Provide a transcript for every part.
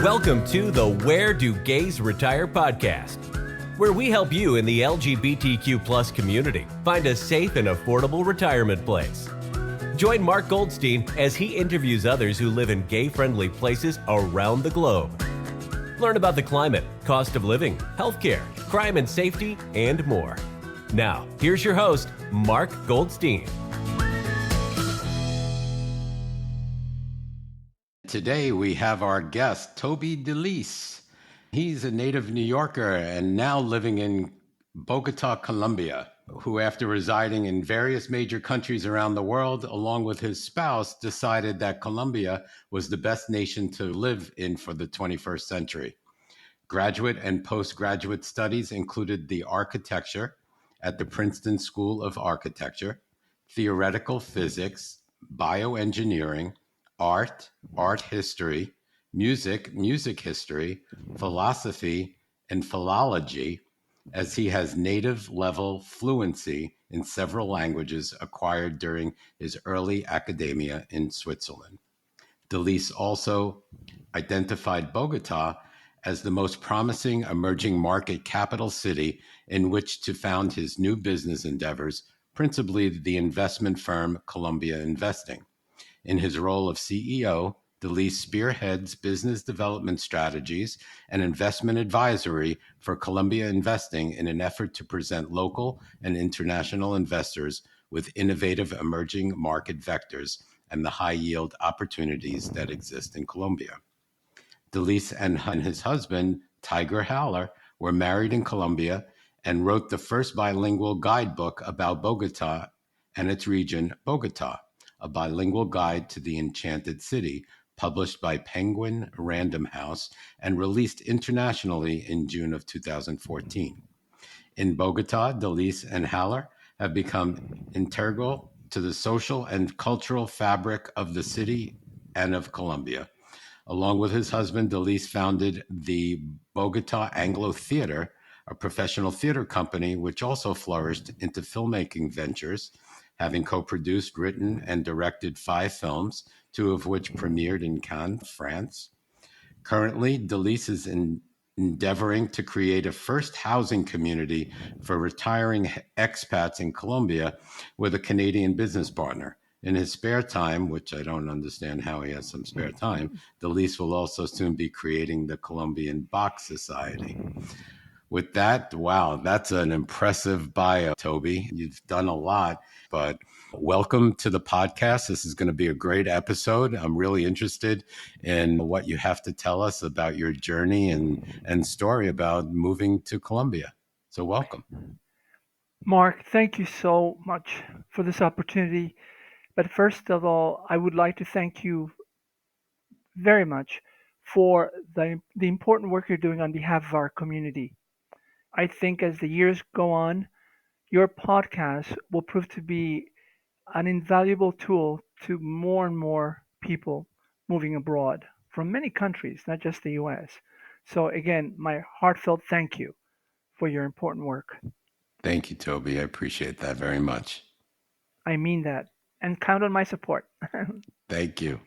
Welcome to the Where Do Gays Retire podcast, where we help you in the LGBTQ plus community find a safe and affordable retirement place. Join Mark Goldstein as he interviews others who live in gay-friendly places around the globe. Learn about the climate, cost of living, healthcare, crime and safety, and more. Now, here's your host, Mark Goldstein. Today we have our guest, Toby de Lys. He's a native New Yorker and now living in Bogota, Colombia, who after residing in various major countries around the world, along with his spouse, decided that Colombia was the best nation to live in for the 21st century. Graduate and postgraduate studies included the architecture at the Princeton School of Architecture, theoretical physics, bioengineering, art history, music history, philosophy, and philology, as he has native level fluency in several languages acquired during his early academia in Switzerland. De Lys also identified Bogota as the most promising emerging market capital city in which to found his new business endeavors, principally the investment firm Colombia Investing. In his role of CEO, De Lys spearheads business development strategies and investment advisory for Colombia Investing in an effort to present local and international investors with innovative emerging market vectors and the high-yield opportunities that exist in Colombia. De Lys and his husband, Tiger Haller, were married in Colombia and wrote the first bilingual guidebook about Bogota and its region, Bogota, a bilingual guide to the enchanted city, published by Penguin Random House and released internationally in June of 2014. In Bogota, De Lys and Haller have become integral to the social and cultural fabric of the city and of Colombia. Along with his husband, De Lys founded the Bogota Anglo Theater, a professional theater company which also flourished into filmmaking ventures, having co-produced, written, and directed 5 films, 2 of which premiered in Cannes, France. Currently, De Lys is endeavoring to create a first housing community for retiring expats in Colombia with a Canadian business partner. In his spare time, which I don't understand how he has some spare time, De Lys will also soon be creating the Colombian Box Society. With that, wow, that's an impressive bio, Toby. You've done a lot, but welcome to the podcast. This is going to be a great episode. I'm really interested in what you have to tell us about your journey and story about moving to Colombia. So welcome. Mark, thank you so much for this opportunity. But first of all, I would like to thank you very much for the important work you're doing on behalf of our community. I think as the years go on, your podcast will prove to be an invaluable tool to more and more people moving abroad from many countries, not just the US. So again, my heartfelt thank you for your important work. Thank you, Toby. I appreciate that very much. I mean that. And count on my support. Thank you.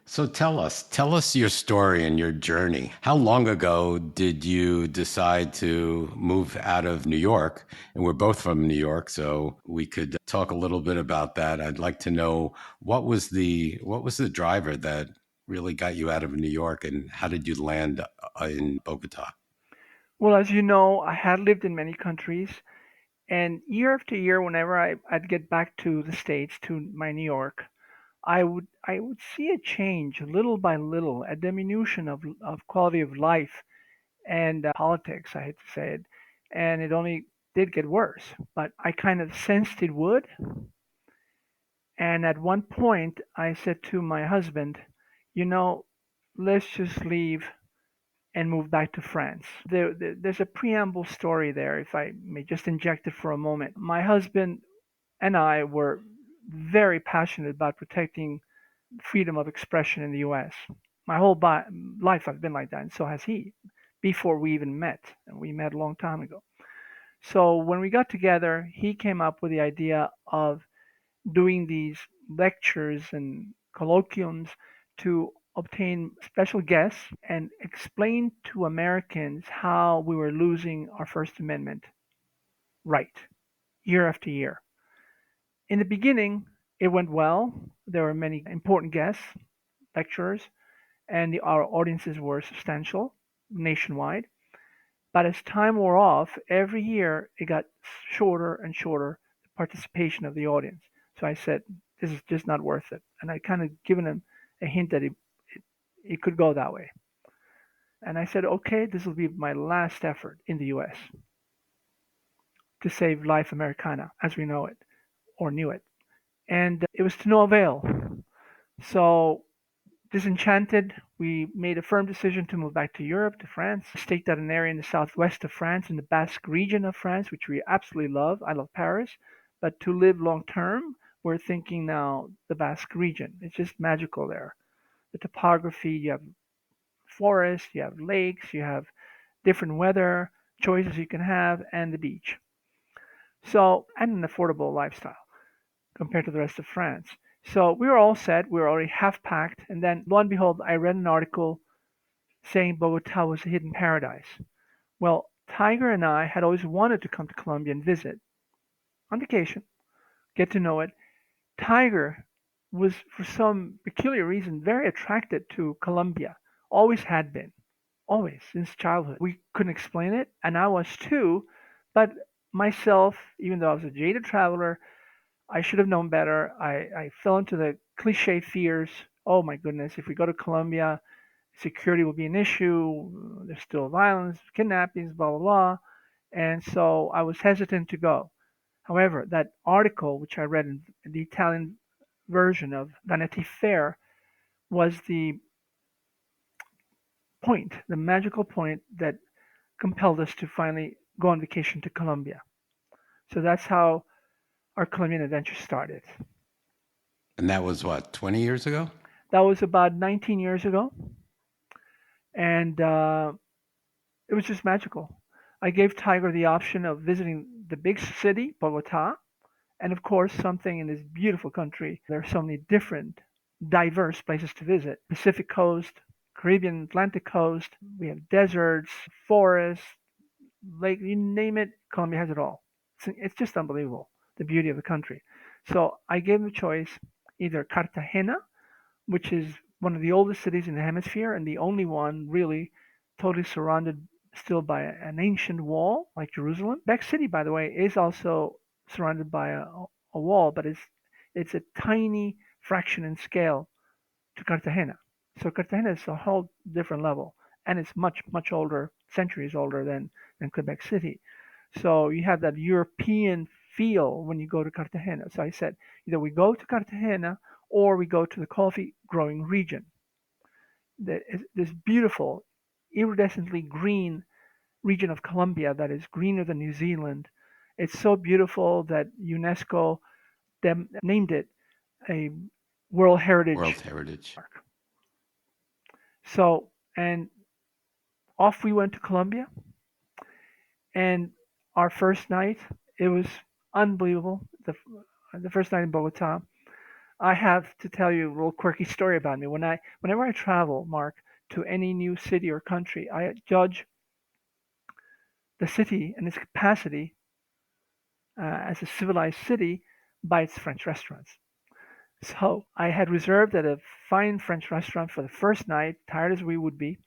So tell us your story and your journey. How long ago did you decide to move out of New York? And we're both from New York, so we could talk a little bit about that. I'd like to know what was the driver that really got you out of New York, and how did you land in Bogota? Well, as you know, I had lived in many countries, and year after year, whenever I'd get back to the States, to my New York, I would see a change little by little, a diminution of quality of life and politics, I hate to say it, and it only did get worse. But I kind of sensed it would, and at one point I said to my husband, you know, let's just leave and move back to France. There's a preamble story there, if I may just inject it for a moment. My husband and I were very passionate about protecting freedom of expression in the US. My whole life I've been like that, and so has he, before we even met. And we met a long time ago. So when we got together, he came up with the idea of doing these lectures and colloquiums to obtain special guests and explain to Americans how we were losing our First Amendment right year after year. In the beginning, it went well. There were many important guests, lecturers, and our audiences were substantial nationwide. But as time wore off, every year it got shorter and shorter, the participation of the audience. So I said, this is just not worth it. And I kind of given him a hint that it could go that way. And I said, okay, this will be my last effort in the US to save Life Americana as we know it or knew it. And it was to no avail. So disenchanted, we made a firm decision to move back to Europe, to France, staked out an area in the southwest of France, in the Basque region of France, which we absolutely love. I love Paris. But to live long term, we're thinking now the Basque region. It's just magical there. The topography, you have forests, you have lakes, you have different weather choices you can have, and the beach. So, and an affordable lifestyle compared to the rest of France. So we were all set. We were already half packed. And then, lo and behold, I read an article saying Bogota was a hidden paradise. Well, Tiger and I had always wanted to come to Colombia and visit on vacation, get to know it. Tiger was, for some peculiar reason, very attracted to Colombia. Always had been. Always, since childhood. We couldn't explain it, and I was too. But myself, even though I was a jaded traveler, I should have known better. I fell into the cliche fears. Oh my goodness, if we go to Colombia, security will be an issue. There's still violence, kidnappings, blah, blah, blah. And so I was hesitant to go. However, that article, which I read in the Italian version of Vanity Fair, was the point, the magical point that compelled us to finally go on vacation to Colombia. So that's how our Colombian adventure started. And that was what, 20 years ago? That was about 19 years ago. And it was just magical. I gave Tiger the option of visiting the big city, Bogota, and of course, something in this beautiful country. There are so many different, diverse places to visit. Pacific coast, Caribbean, Atlantic coast. We have deserts, forests, lake, you name it, Colombia has it all. It's just unbelievable, the beauty of the country. So I gave him a choice, either Cartagena, which is one of the oldest cities in the hemisphere and the only one really totally surrounded still by an ancient wall like Jerusalem. Quebec City, by the way, is also surrounded by a wall, but it's a tiny fraction in scale to Cartagena. So Cartagena is a whole different level, and it's much much older, centuries older than Quebec City. So you have that European feel when you go to Cartagena. So I said either we go to Cartagena or we go to the coffee growing region. This beautiful, iridescently green region of Colombia that is greener than New Zealand. It's so beautiful that UNESCO named it a World Heritage World Heritage. Park. So, and off we went to Colombia. And our first night, it was unbelievable. The first night in Bogota, I have to tell you a little quirky story about me. Whenever I travel, Mark, to any new city or country, I judge the city and its capacity as a civilized city by its French restaurants. So I had reserved at a fine French restaurant for the first night, tired as we would be.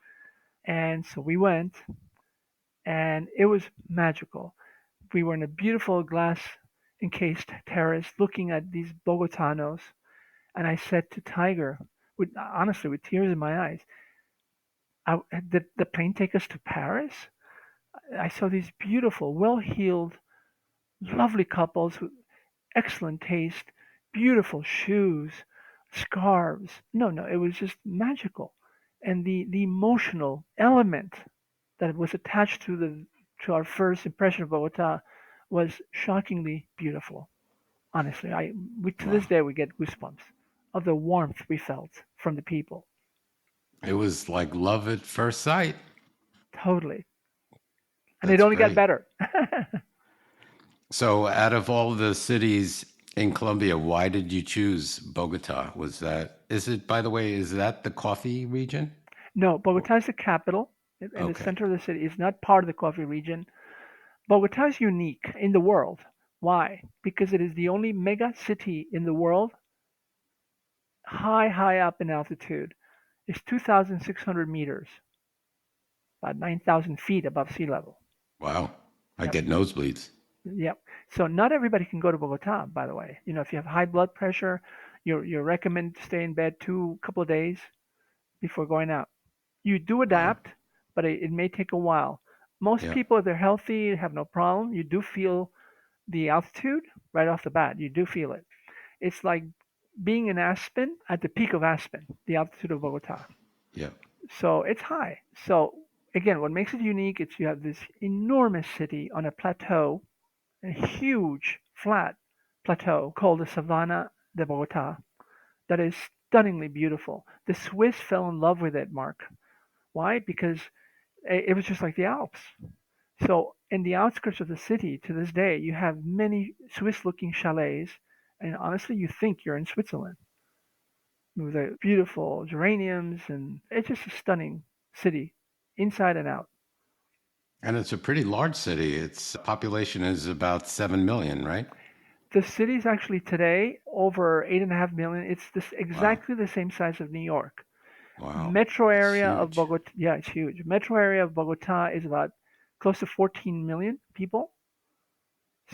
And so we went, and it was magical. We were in a beautiful glass encased terrace looking at these Bogotanos. And I said to Tiger, honestly, with tears in my eyes, did the plane take us to Paris? I saw these beautiful, well heeled, lovely couples with excellent taste, beautiful shoes, scarves. No, no, it was just magical. And the emotional element that was attached to our first impression of Bogota was shockingly beautiful. Honestly, to Wow. this day we get goosebumps of the warmth we felt from the people. It was like love at first sight. Totally, and it That's only got great. better. So, out of all the cities in Colombia, why did you choose Bogota? Is it, by the way, is that the coffee region? No, Or- Bogota is the capital in the Okay. center of the city. It's not part of the coffee region. Bogota is unique in the world. Why? Because it is the only mega city in the world high, high up in altitude. It's 2,600 meters, about 9,000 feet above sea level. Wow. I Yep. get nosebleeds. Yep. So not everybody can go to Bogota, by the way. If you have high blood pressure, you're recommended to stay in bed couple of days before going out. You do Wow. adapt, but it may take a while. Most Yeah. people, if they're healthy, have no problem. You do feel the altitude right off the bat. You do feel it. It's like being in Aspen at the peak of Aspen, the altitude of Bogota. Yeah. So it's high. So again, what makes it unique is you have this enormous city on a plateau, a huge flat plateau called the Savannah de Bogota that is stunningly beautiful. The Swiss fell in love with it, Mark. Why? Because it was just like the Alps. So in the outskirts of the city, to this day, you have many Swiss-looking chalets, and honestly, you think you're in Switzerland with the beautiful geraniums, and it's just a stunning city, inside and out. And it's a pretty large city. Its population is about 7 million, right? The city is actually today over 8.5 million. It's Wow. exactly the same size of New York. Wow. Metro It's area of huge. Bogota, yeah, it's huge. Metro area of Bogota is about close to 14 million people.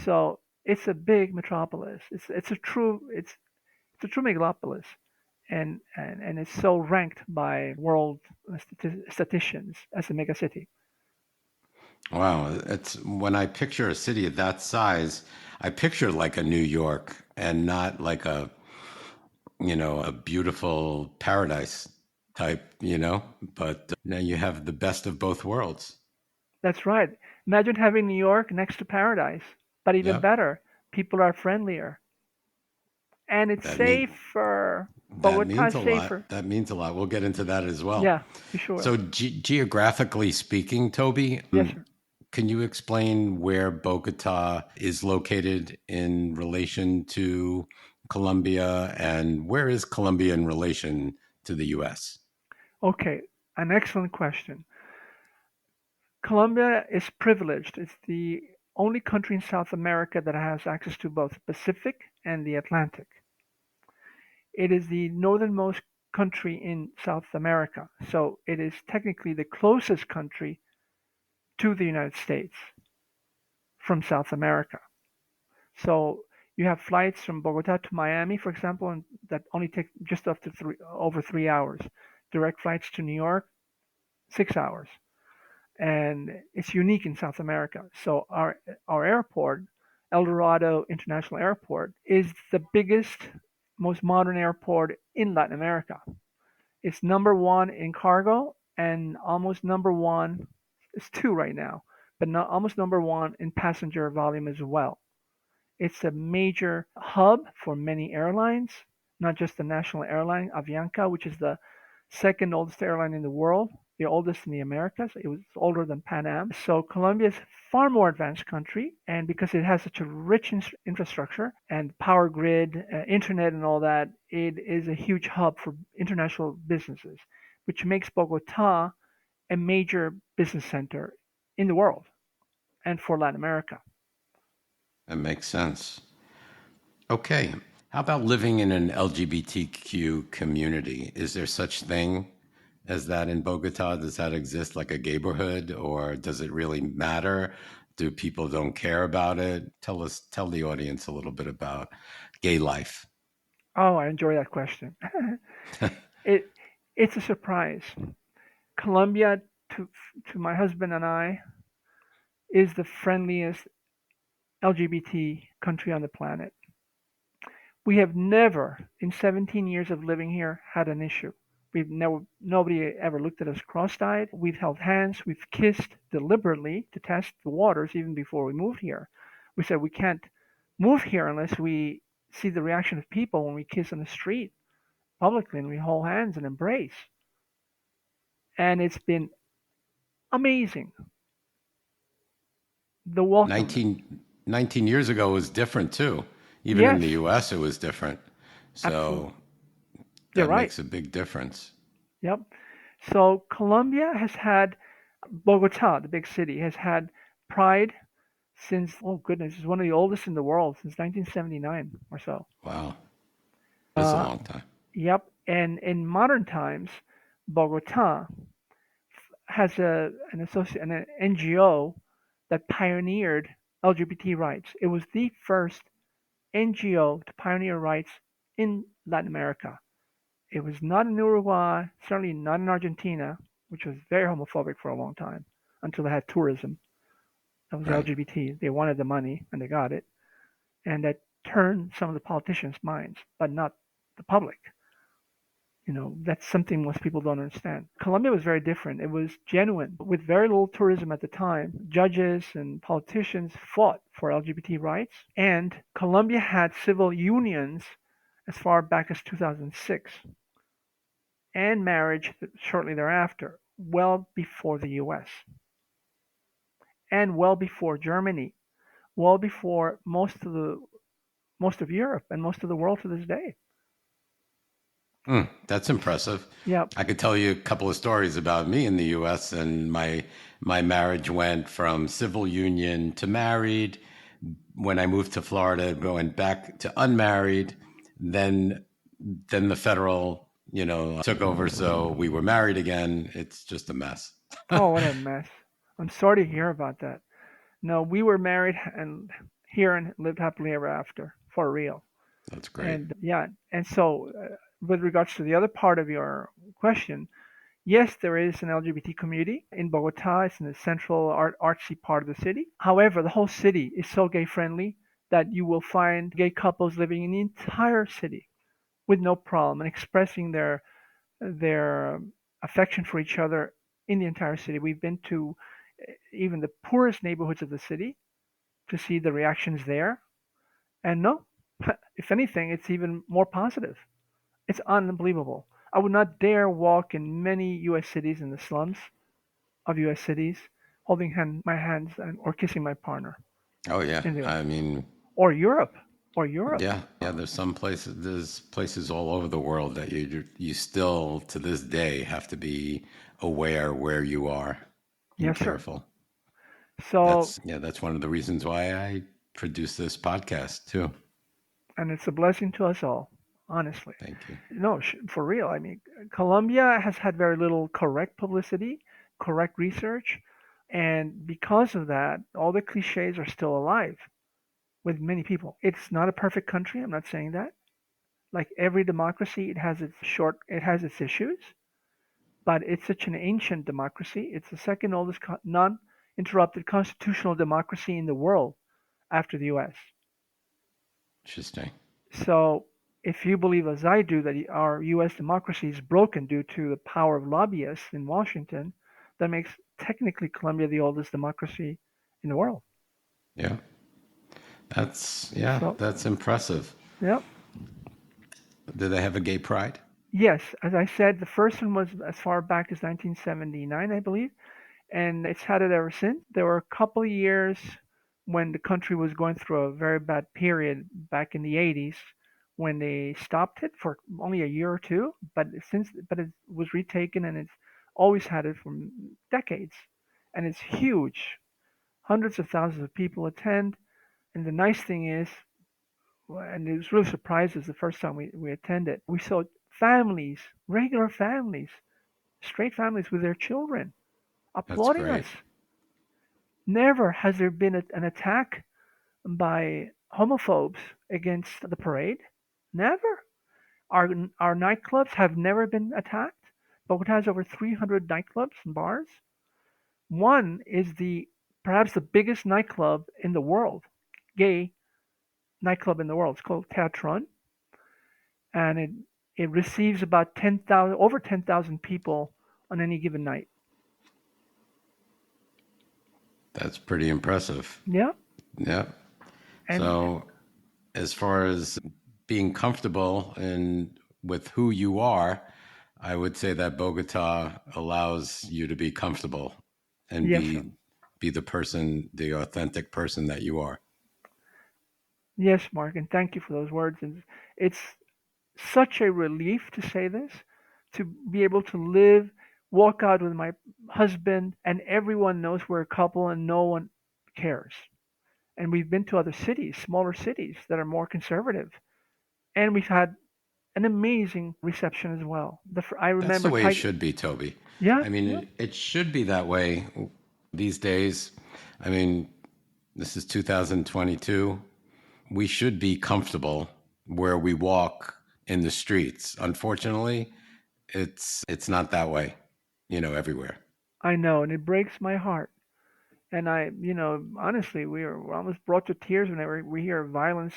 So it's a big metropolis. It's a true megalopolis, and it's so ranked by world statisticians as a megacity. Wow. It's when I picture a city of that size, I picture like a New York and not like a beautiful paradise type. But now you have the best of both worlds. That's right. Imagine having New York next to paradise, but even Yeah. better, people are friendlier and it's That mean safer. that Bogota means is a lot. safer. That means a lot. We'll get into that as well. Yeah, we sure So will. geographically speaking, Toby, Yes, sir. can you explain where Bogota is located in relation to Colombia, and where is Colombia in relation to the US? Okay, an excellent question. Colombia is privileged. It's the only country in South America that has access to both the Pacific and the Atlantic. It is the northernmost country in South America, so it is technically the closest country to the United States from South America. So you have flights from Bogota to Miami, for example, and that only take just up to over 3 hours. Direct flights to New York, 6 hours, and it's unique in South America. So our airport, El Dorado International Airport, is the biggest, most modern airport in Latin America. It's number one in cargo and almost number one. It's two right now, but not almost number one in passenger volume as well. It's a major hub for many airlines, not just the national airline Avianca, which is the second oldest airline in the world, the oldest in the Americas. It was older than Pan Am. So Colombia is a far more advanced country, and because it has such a rich infrastructure and power grid, internet, and all that, it is a huge hub for international businesses, which makes Bogota a major business center in the world and for Latin America. That makes sense. Okay. How about living in an LGBTQ community? Is there such thing as that in Bogota? Does that exist like a neighborhood, or does it really matter? Do people don't care about it? Tell the audience a little bit about gay life. Oh, I enjoy that question. it it's a surprise. Colombia, to to my husband and I, is the friendliest LGBT country on the planet. We have never, in 17 years of living here, had an issue. We've never, nobody ever looked at us cross-eyed. We've held hands. We've kissed deliberately to test the waters even before we moved here. We said we can't move here unless we see the reaction of people when we kiss on the street publicly and we hold hands and embrace. And it's been amazing. The welcome. 19 years ago was different too. Even in Yes, the US, it was different. absolutely. So You're That right. makes a big difference. Yep. So Colombia has had Bogota, the big city, has had pride since, oh goodness, it's one of the oldest in the world since 1979 or so. Wow. That's a Uh, long time. yep. And in modern times, Bogota has an NGO that pioneered LGBT rights. It was the first NGO to pioneer rights in Latin America. It was not in Uruguay, certainly not in Argentina, which was very homophobic for a long time until they had tourism. That was Right. LGBT. They wanted the money and they got it. And that turned some of the politicians' minds, but not the public. That's something most people don't understand. Colombia was very different. It was genuine. With very little tourism at the time, judges and politicians fought for LGBT rights, and Colombia had civil unions as far back as 2006 and marriage shortly thereafter, well before the US and well before Germany, well before most of Europe and most of the world to this day. That's impressive. Yeah. I could tell you a couple of stories about me in the U.S. and my marriage went from civil union to married. When I moved to Florida, going back to unmarried. Then the federal, took over, so we were married again. It's just a mess. Oh, what a mess. I'm sorry to hear about that. No, we were married and here and lived happily ever after, for real. That's great. And yeah, and so with regards to the other part of your question, yes, there is an LGBT community in Bogota. It's in the central artsy part of the city. However, the whole city is so gay friendly that you will find gay couples living in the entire city with no problem and expressing their affection for each other in the entire city. We've been to even the poorest neighborhoods of the city to see the reactions there. And no, if anything, it's even more positive. It's unbelievable. I would not dare walk in many U.S. cities in the slums of U.S. cities holding my hands or kissing my partner Oh yeah. in the I mean, or Europe or Europe. yeah. There's places all over the world that you still to this day have to be aware where you are and Yes, sir. careful. So, That's one of the reasons why I produce this podcast too. and it's a blessing to us all, honestly. Thank you. No, for real. I mean, Colombia has had very little correct publicity, correct research, and because of that, all the cliches are still alive with many people. It's not a perfect country. I'm not saying that. Like every democracy, it has its issues, but it's such an ancient democracy. It's the second oldest non-interrupted constitutional democracy in the world after the U.S. Interesting. So if you believe, as I do, that our U.S. democracy is broken due to the power of lobbyists in Washington, that makes technically Colombia the oldest democracy in the world. Yeah. So, That's impressive. yeah. Do they have a gay pride? Yes, as I said, the first one was as far back as 1979, I believe, and it's had it ever since. There were a couple of years when the country was going through a very bad period back in the 80s when they stopped it for only a year or two, but it was retaken and it's always had it for decades. And it's huge. Hundreds of thousands of people attend, and the nice thing is, and it was really surprised us the first time we attended, we saw families, regular families, straight families with their children That's applauding us. great. Never has there been an attack by homophobes against the parade. Never. Our nightclubs have never been attacked. Bogota has over 300 nightclubs and bars. One is perhaps the biggest nightclub in the world, gay nightclub in the world. It's called Teatron, and it receives about 10,000, over 10,000 people on any given night. That's pretty impressive. Yeah, Yeah. and So, as far as being comfortable and with who you are, I would say that Bogota allows you to be comfortable and yes, sir. be the authentic person that you are. Yes, Mark, and thank you for those words. And it's such a relief to say this, to be able to live, walk out with my husband, and everyone knows we're a couple and no one cares. And we've been to other cities, smaller cities that are more conservative, and we've had an amazing reception as well. I That's the remember way it Tiger. should be, Toby. Yeah, I mean, yeah, it should be that way these days. I mean, this is 2022. We should be comfortable where we walk in the streets. Unfortunately, it's not that way, everywhere. I know, and it breaks my heart. And honestly, we're almost brought to tears whenever we hear violence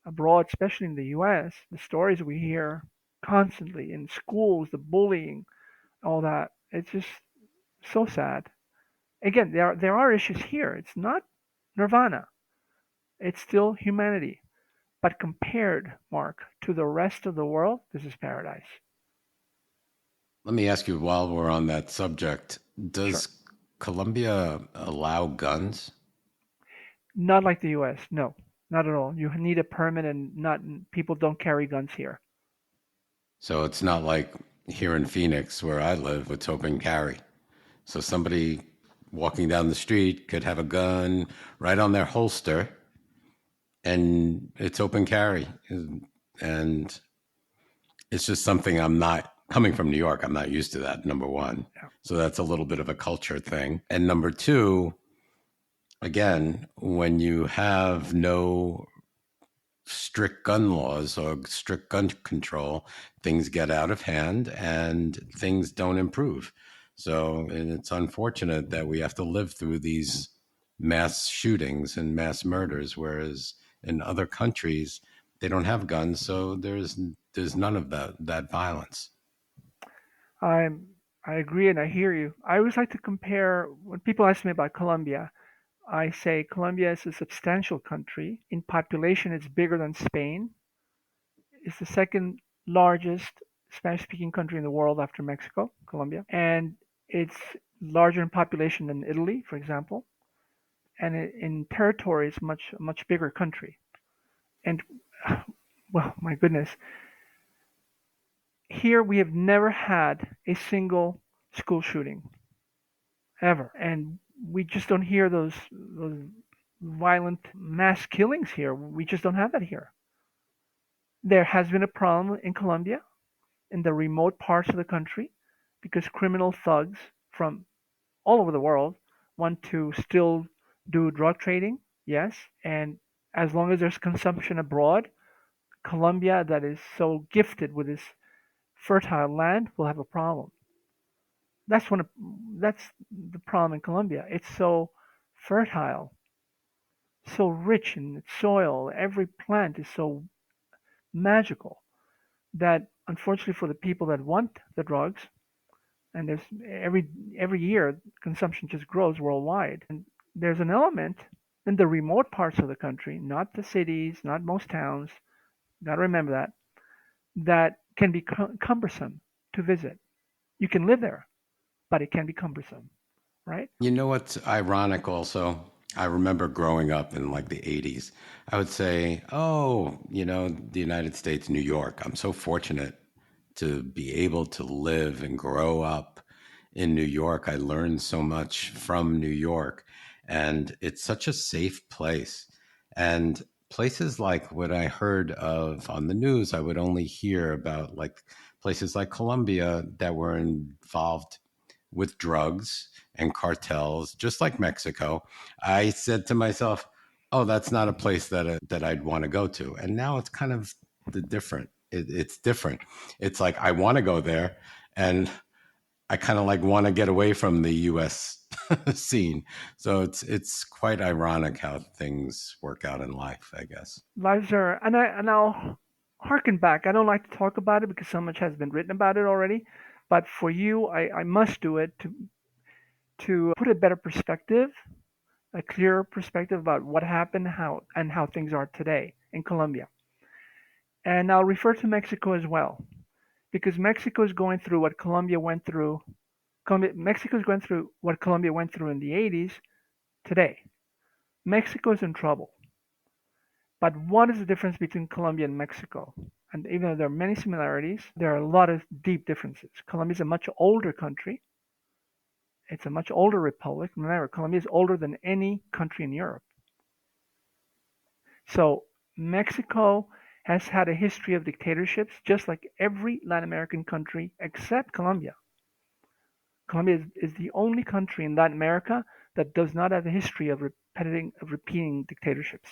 abroad, especially in the U.S. The stories we hear constantly in schools, the bullying, all that. It's just so sad. Again, there are issues here. It's not nirvana. It's still humanity. But compared, Mark, to the rest of the world, this is paradise. Let me ask you while we're on that subject, Sure. does Colombia allow guns? Not like the U.S. No, not at all. You need a permit, and not people don't carry guns here. So it's not like here in Phoenix where I live, it's open carry. So somebody walking down the street could have a gun right on their holster and it's open carry. And it's just something I'm not coming from New York. I'm not used to that, number one. Yeah. So that's a little bit of a culture thing. And number two, again, when you have no strict gun laws or strict gun control, things get out of hand and things don't improve. So, and it's unfortunate that we have to live through these mass shootings and mass murders, whereas in other countries they don't have guns, so there's none of that violence. I I agree and I hear you. I always like to compare when people ask me about Colombia. I say Colombia is a substantial country. In population, it's bigger than Spain. It's the second largest Spanish-speaking country in the world after Mexico, Colombia, and it's larger in population than Italy, for example, and in territory, it's much bigger country. And well, my goodness, here we have never had a single school shooting ever, and we just don't hear those violent mass killings here. We just don't have that here. There has been a problem in Colombia, in the remote parts of the country, because criminal thugs from all over the world want to still do drug trading, yes, and as long as there's consumption abroad, Colombia, that is so gifted with this fertile land, will have a problem. That's one of that's the problem in Colombia. It's so fertile, so rich in its soil. Every plant is so magical that unfortunately for the people that want the drugs, and there's every year consumption just grows worldwide, and there's an element in the remote parts of the country, not the cities, not most towns, got to remember that, that can be cumbersome to visit. You can live there, but it can be cumbersome, right? You know what's ironic also? I remember growing up in like the 80s. I would say, oh, the United States, New York. I'm so fortunate to be able to live and grow up in New York. I learned so much from New York, and it's such a safe place. And places like what I heard of on the news, I would only hear about like places like Colombia that were involved with drugs and cartels, just like Mexico. I said to myself, "Oh, that's not a place that I'd want to go to." And now it's kind of the different. It's different. It's like I want to go there, and I kind of like want to get away from the U.S. scene. So it's quite ironic how things work out in life, I guess. Lives are, and I'll harken back. I don't like to talk about it because so much has been written about it already. But for you, I must do it to put a better perspective, a clearer perspective about what happened, how things are today in Colombia. And I'll refer to Mexico as well, because Mexico is going through what Colombia went through. Mexico is going through what Colombia went through in the 80s today. Mexico is in trouble. But what is the difference between Colombia and Mexico? And even though there are many similarities, there are a lot of deep differences. Colombia is a much older country. It's a much older republic. Remember, Colombia is older than any country in Europe. So Mexico has had a history of dictatorships, just like every Latin American country except Colombia. Colombia is the only country in Latin America that does not have a history of repeating dictatorships.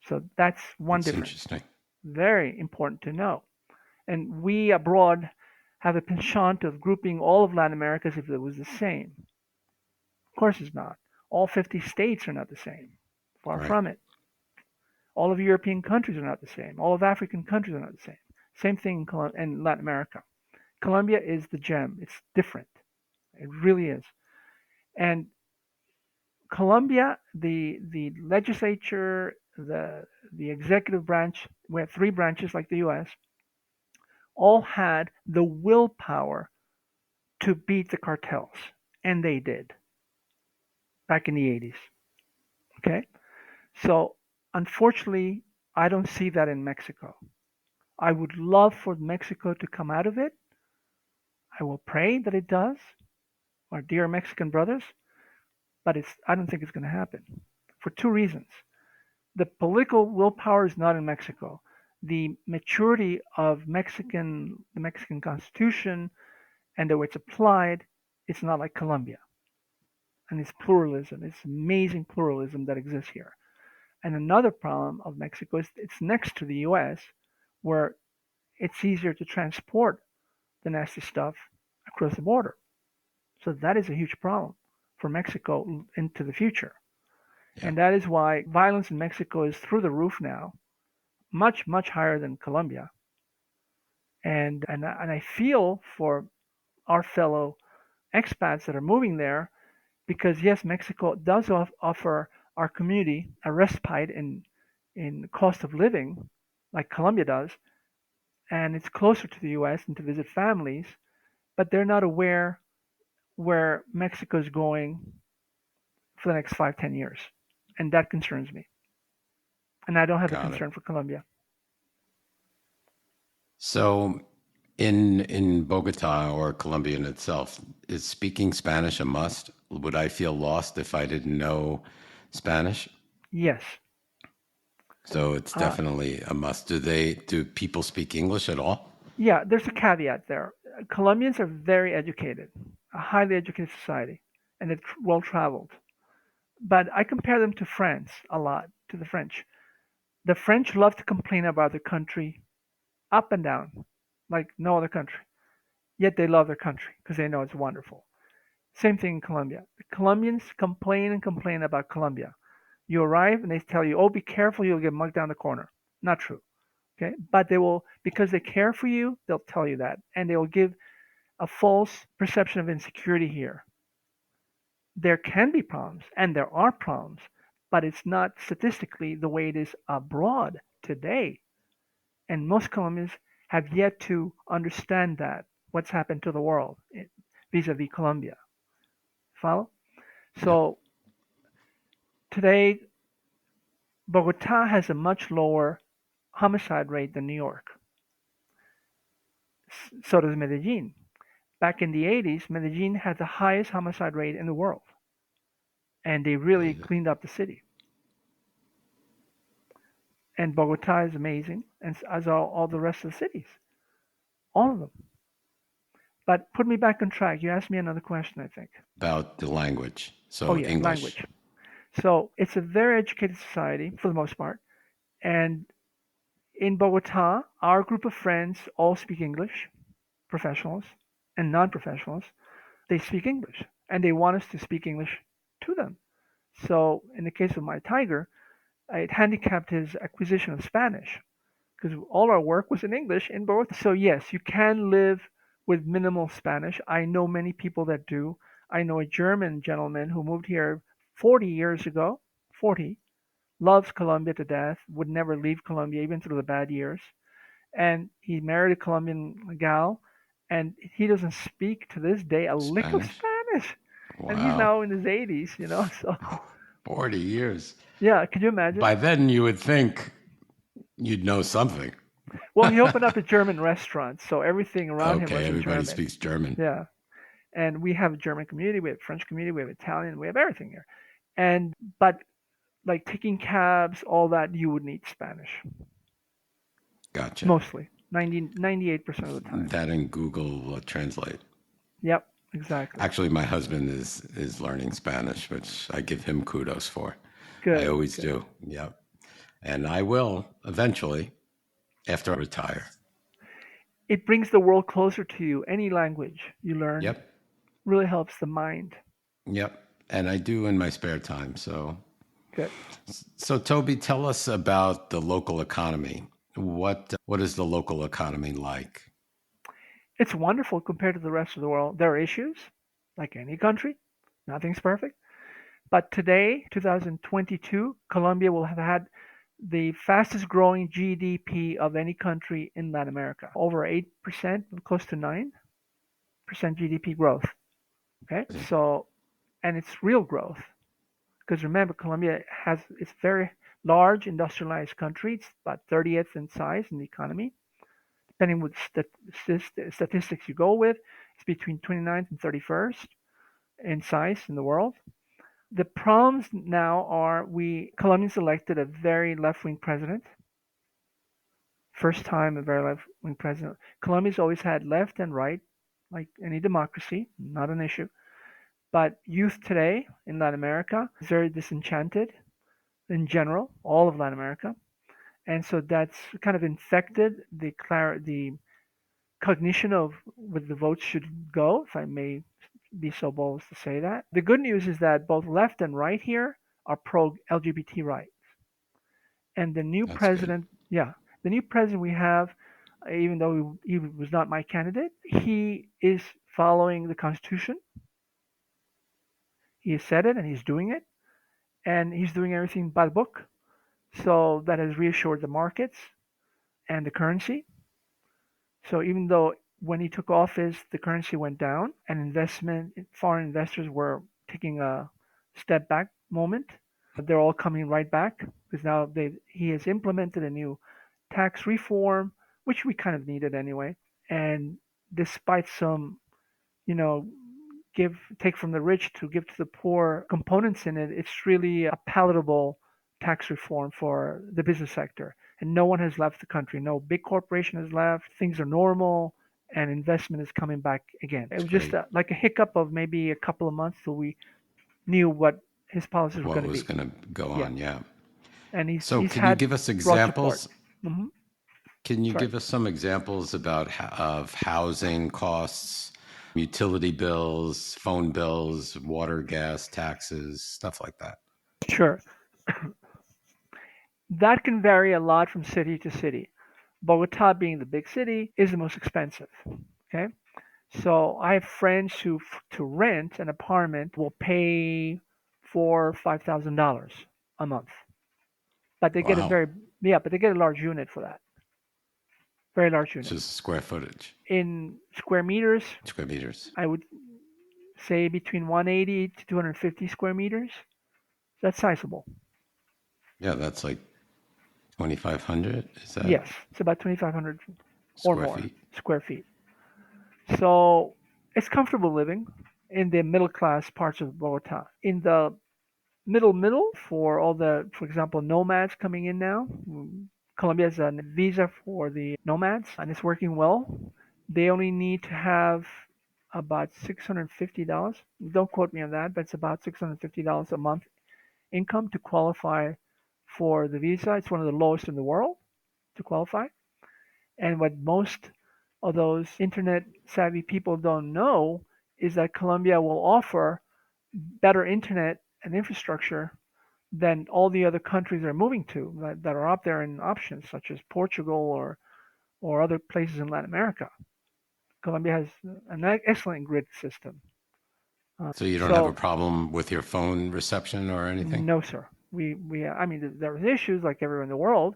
So that's one That's difference. interesting. Very important to know. And we abroad have a penchant of grouping all of Latin America as if it was the same. Of course it's not. All 50 states are not the same. Far Right. from it. All of European countries are not the same. All of African countries are not the same. Same thing in Latin America. Colombia is the gem. It's different. It really is. And Colombia, the legislature, the executive branch, we have three branches like the U.S., all had the willpower to beat the cartels, and they did back in the 80s. Okay, so unfortunately, I don't see that in Mexico. I would love for Mexico to come out of it. I will pray that it does, our dear Mexican brothers, but I don't think it's going to happen for two reasons. The political willpower is not in Mexico. The maturity of the Mexican Constitution and the way it's applied, it's not like Colombia. And its pluralism, it's amazing pluralism that exists here. And another problem of Mexico is it's next to the US, where it's easier to transport the nasty stuff across the border. So that is a huge problem for Mexico into the future. Yeah. And that is why violence in Mexico is through the roof now, much, much higher than Colombia. And I feel for our fellow expats that are moving there because, yes, Mexico does offer our community a respite in cost of living, like Colombia does, and it's closer to the U.S. and to visit families, but they're not aware where Mexico is going for the next 5, 10 years. And that concerns me. And I don't have the Got it. concern for Colombia. So in Bogota or Colombia in itself, is speaking Spanish a must? Would I feel lost if I didn't know Spanish? Yes. So it's definitely a must. Do people speak English at all? Yeah, there's a caveat there. Colombians are very educated, a highly educated society, and they're well traveled. But I compare them to France a lot, to the French. The French love to complain about their country up and down, like no other country. Yet they love their country because they know it's wonderful. Same thing in Colombia. The Colombians complain and complain about Colombia. You arrive and they tell you, "Oh, be careful, you'll get mugged down the corner." Not true. Okay, but they will, because they care for you, they'll tell you that, and they will give a false perception of insecurity here. There can be problems, and there are problems, but it's not statistically the way it is abroad today. And most Colombians have yet to understand that what's happened to the world vis-a-vis Colombia. Follow? Yep. So today, Bogota has a much lower homicide rate than New York. So does Medellin. Back in the 80s, Medellin had the highest homicide rate in the world, and they really Believe it. cleaned up the city. And Bogota is amazing, and as are all the rest of the cities, all of them. But put me back on track. You asked me another question, I think. About the language. Oh, So yes, English. language. So it's a very educated society for the most part. And in Bogota, our group of friends all speak English, professionals and non professionals. They speak English and they want us to speak English to them. So in the case of my tiger, it handicapped his acquisition of Spanish because all our work was in English in both. So yes, you can live with minimal Spanish. I know many people that do. I know a German gentleman who moved here 40 years ago, 40, loves Colombia to death, would never leave Colombia even through the bad years. And he married a Colombian gal, and he doesn't speak to this day a lick of Spanish? Spanish. And he's Wow. now in his 80s, So 40 years. yeah, can you imagine? By then you would think you'd know something. Well, he opened up a German restaurant, so everything around him Okay, was in everybody German. speaks German. Yeah. And we have a German community, we have a French community, we have Italian, we have everything here. And but like taking cabs, all that, you would need Spanish Gotcha. mostly, 98% of the time. That and Google will Translate. Yep, exactly. Actually, my husband is learning Spanish, which I give him kudos for. I Good, always good. do. Yep. And I will eventually after I retire. It brings the world closer to you. Any language you learn Yep. really helps the mind. Yep. And I do in my spare time. Good. So Toby, tell us about the local economy. What is the local economy like? It's wonderful compared to the rest of the world. There are issues, like any country. Nothing's perfect. But today, 2022, Colombia will have had the fastest growing GDP of any country in Latin America. Over 8%, close to 9% GDP growth. Okay. So, and it's real growth. Because remember, Colombia has, it's very large industrialized country. It's about 30th in size in the economy. Depending what statistics you go with, it's between 29th and 31st in size in the world. The problems now are Colombians elected a very left-wing president. First time a very left-wing president. Colombia's always had left and right, like any democracy, not an issue. But youth today in Latin America is very disenchanted in general, all of Latin America. And so that's kind of infected the cognition of where the votes should go, if I may be so bold as to say that. The good news is that both left and right here are pro LGBT rights. And the new That's good. president, yeah, the new president we have, even though he was not my candidate, he is following the Constitution. He has said it and he's doing it. And he's doing everything by the book. So that has reassured the markets and the currency. So even though when he took office, the currency went down and foreign investors were taking a step back moment, they're all coming right back because now he has implemented a new tax reform, which we kind of needed anyway. And despite some, you know, take from the rich to give to the poor components in it, it's really a palatable tax reform for the business sector. And no one has left the country. No big corporation has left. Things are normal and investment is coming back again. It That's was just great. like a hiccup of maybe a couple of months till we knew what his policies were What going to was be. going to go Yeah. on? Yeah. And So he's can you had give us broad support. examples? Hmm. Can you Sorry. give us some examples of housing costs, utility bills, phone bills, water, gas, taxes, stuff like that? Sure. That can vary a lot from city to city. Bogota, being the big city, is the most expensive. Okay. So I have friends who, to rent an apartment, will pay $4,000 or $5,000 a month, but they get a Wow. very yeah, but they get a large unit for that, very large It's unit. just square footage, In square meters, square meters. I would say between 180 to 250 square meters. That's sizable. Yeah, that's like 2,500. Is that Yes, it's about 2,500 or square more feet? square feet. So it's comfortable living in the middle class parts of Bogota. In the middle for all the, for example, nomads coming in now. Colombia has a visa for the nomads and it's working well. They only need to have about $650. Don't quote me on that, but it's about $650 a month income to qualify for the visa. It's one of the lowest in the world to qualify. And what most of those internet savvy people don't know is that Colombia will offer better internet and infrastructure than all the other countries are moving to that are up there in options, such as Portugal or other places in Latin America. Colombia has an excellent grid system. So you don't have a So problem with your phone reception or anything? no, sir. I mean, there was issues like everywhere in the world,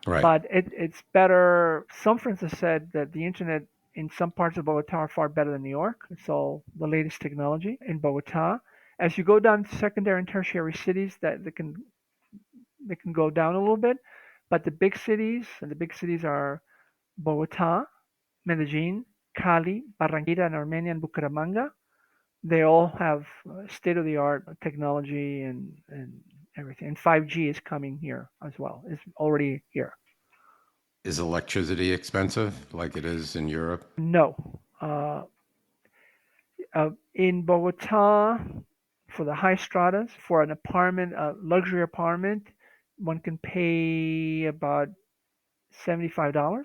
Right. but it's better. Some friends have said that the internet in some parts of Bogota are far better than New York. It's all the latest technology in Bogota. As you go down to secondary and tertiary cities, that they can go down a little bit, but the big cities, and the big cities are Bogota, Medellin, Cali, Barranquilla, and Armenia, and Bucaramanga. They all have state-of-the-art technology and everything. And 5G is coming here as well. It's already here. Is electricity expensive like it is in Europe? No. In Bogota, for the high stratas, for an apartment, a luxury apartment, one can pay about $75, $75,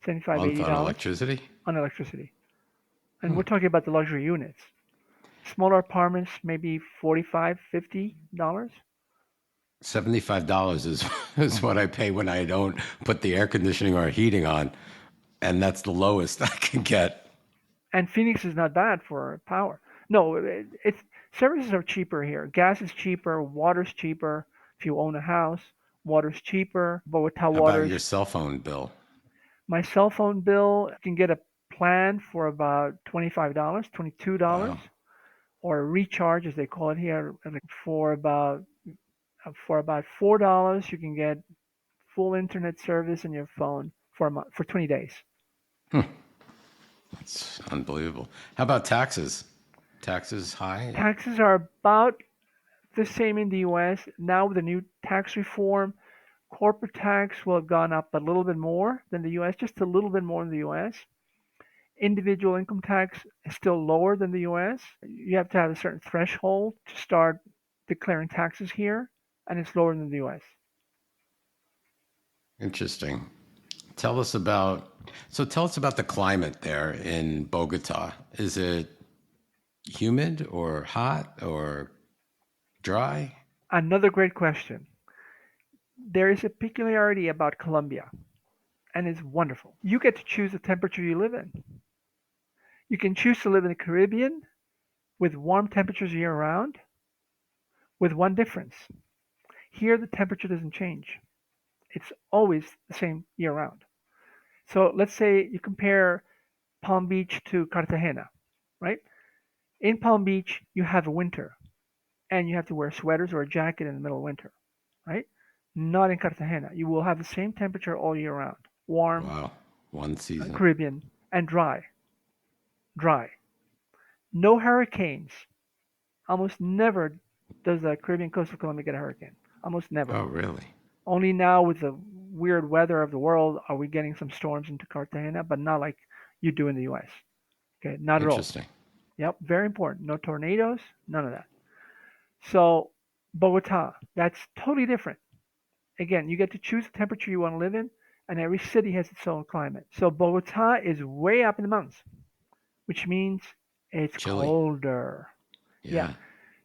Month on $80 electricity? on electricity. And Hmm. we're talking about the luxury units. Smaller apartments, maybe $45, $50. $75 is what I pay when I don't put the air conditioning or heating on, and that's the lowest I can get. And Phoenix is not bad for power. No, it's services are cheaper here. Gas is cheaper, water's cheaper. If you own a house, water's cheaper. Bogota How about water's. your cell phone bill? My cell phone bill, you can get a plan for about $25, $22, Wow. or a recharge as they call it here, like for about $4 you can get full internet service in your phone for a month, for 20 days. It's unbelievable. How about taxes? Taxes high? Taxes are about the same in the US. Now with the new tax reform, corporate tax will have gone up a little bit more than the US, just a little bit more in the US. Individual income tax is still lower than the US. You have to have a certain threshold to start declaring taxes here, and it's lower than the US. Interesting. Tell us about the climate there in Bogota. Is it humid or hot or dry? Another great question. There is a peculiarity about Colombia, and it's wonderful. You get to choose the temperature you live in. You can choose to live in the Caribbean with warm temperatures year round, with one difference. Here, the temperature doesn't change. It's always the same year round. So let's say you compare Palm Beach to Cartagena, right? In Palm Beach, you have a winter and you have to wear sweaters or a jacket in the middle of winter, right? Not in Cartagena. You will have the same temperature all year round. Warm, Wow. One season. Caribbean, and dry. Dry. No hurricanes. Almost never does the Caribbean coast of Colombia get a hurricane. Almost never. Oh, really? Only now with the weird weather of the world are we getting some storms into Cartagena, but not like you do in the US. Okay, not at all. Interesting. Yep, very important. No tornadoes, none of that. So, Bogota, that's totally different. Again, you get to choose the temperature you want to live in, and every city has its own climate. So, Bogota is way up in the mountains, which means it's Chilly. colder. Yeah. Yeah.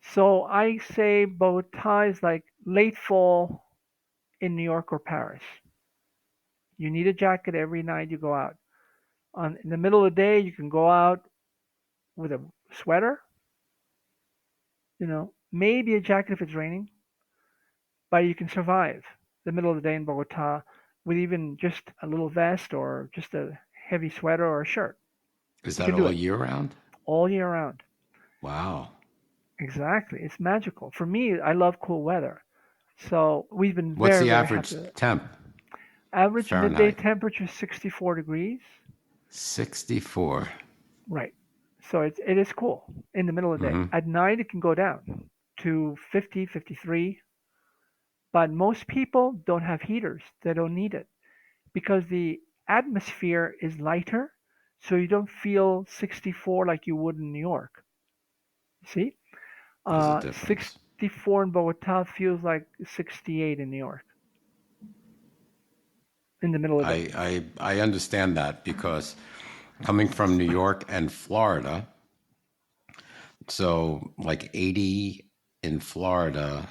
So, I say Bogota is like late fall in New York or Paris. You need a jacket every night you go out. In the middle of the day, you can go out with a sweater, maybe a jacket if it's raining, but you can survive the middle of the day in Bogota with even just a little vest or just a heavy sweater or a shirt. Is You that can do all it year round? all year round. Wow. Exactly. It's magical. For me, I love cool weather. So we've been What's very, the very average happy with it. temp? Average midday Fahrenheit. temperature is 64 degrees. 64. Right. So it is cool in the middle of the day. Mm-hmm. At night, it can go down to 50, 53. But most people don't have heaters. They don't need it because the atmosphere is lighter, so you don't feel 64 like you would in New York. See? There's a difference. 64 in Bogota feels like 68 in New York in the middle of the day. I understand that because coming from New York and Florida, so like 80 in Florida,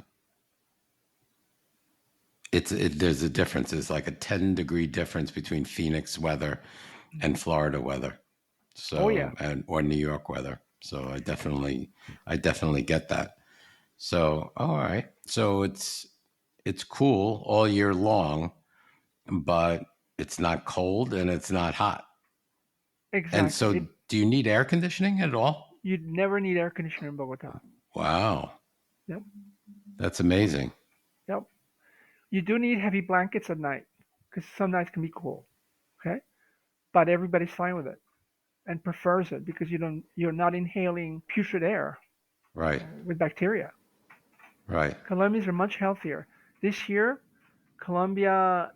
there's a difference. There's like a 10-degree difference between Phoenix weather and Florida weather. Oh, So yeah. or New York weather. So I definitely get that. So all right. So it's cool all year long, but it's not cold and it's not hot. And Exactly. so do you need air conditioning at all? You'd never need air conditioner in Bogota. Wow. Yep. That's amazing. Yep. You do need heavy blankets at night. because some nights can be cool. Okay, but everybody's fine with it and prefers it because you're not inhaling putrid air Right. with bacteria. Right. Colombians are much healthier. This year, Colombia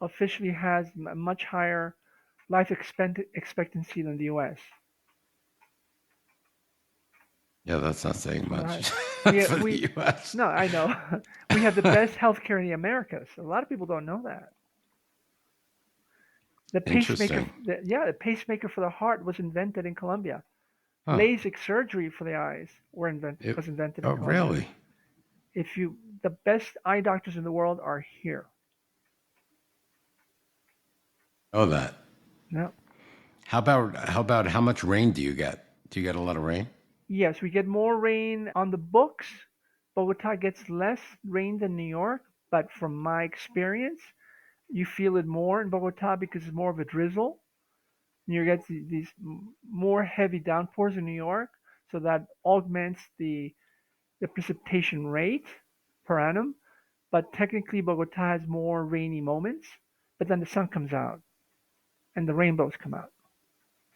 officially has a much higher life expectancy than the U.S. Yeah, that's not saying For the much highest. We for the we U.S. no, I know. We have the best healthcare in the Americas. A lot of people don't know that. Interesting. The pacemaker for the heart was invented in Colombia. Huh. LASIK surgery for the eyes It, was invented in oh, Colombia. really? The best eye doctors in the world are here. Oh, that. Yeah. How about how much rain do you get? Do you get a lot of rain? Yes, we get more rain on the books. Bogota gets less rain than New York, but from my experience, you feel it more in Bogota because it's more of a drizzle. You get these more heavy downpours in New York, so that augments the precipitation rate per annum. But technically, Bogota has more rainy moments, but then the sun comes out and the rainbows come out.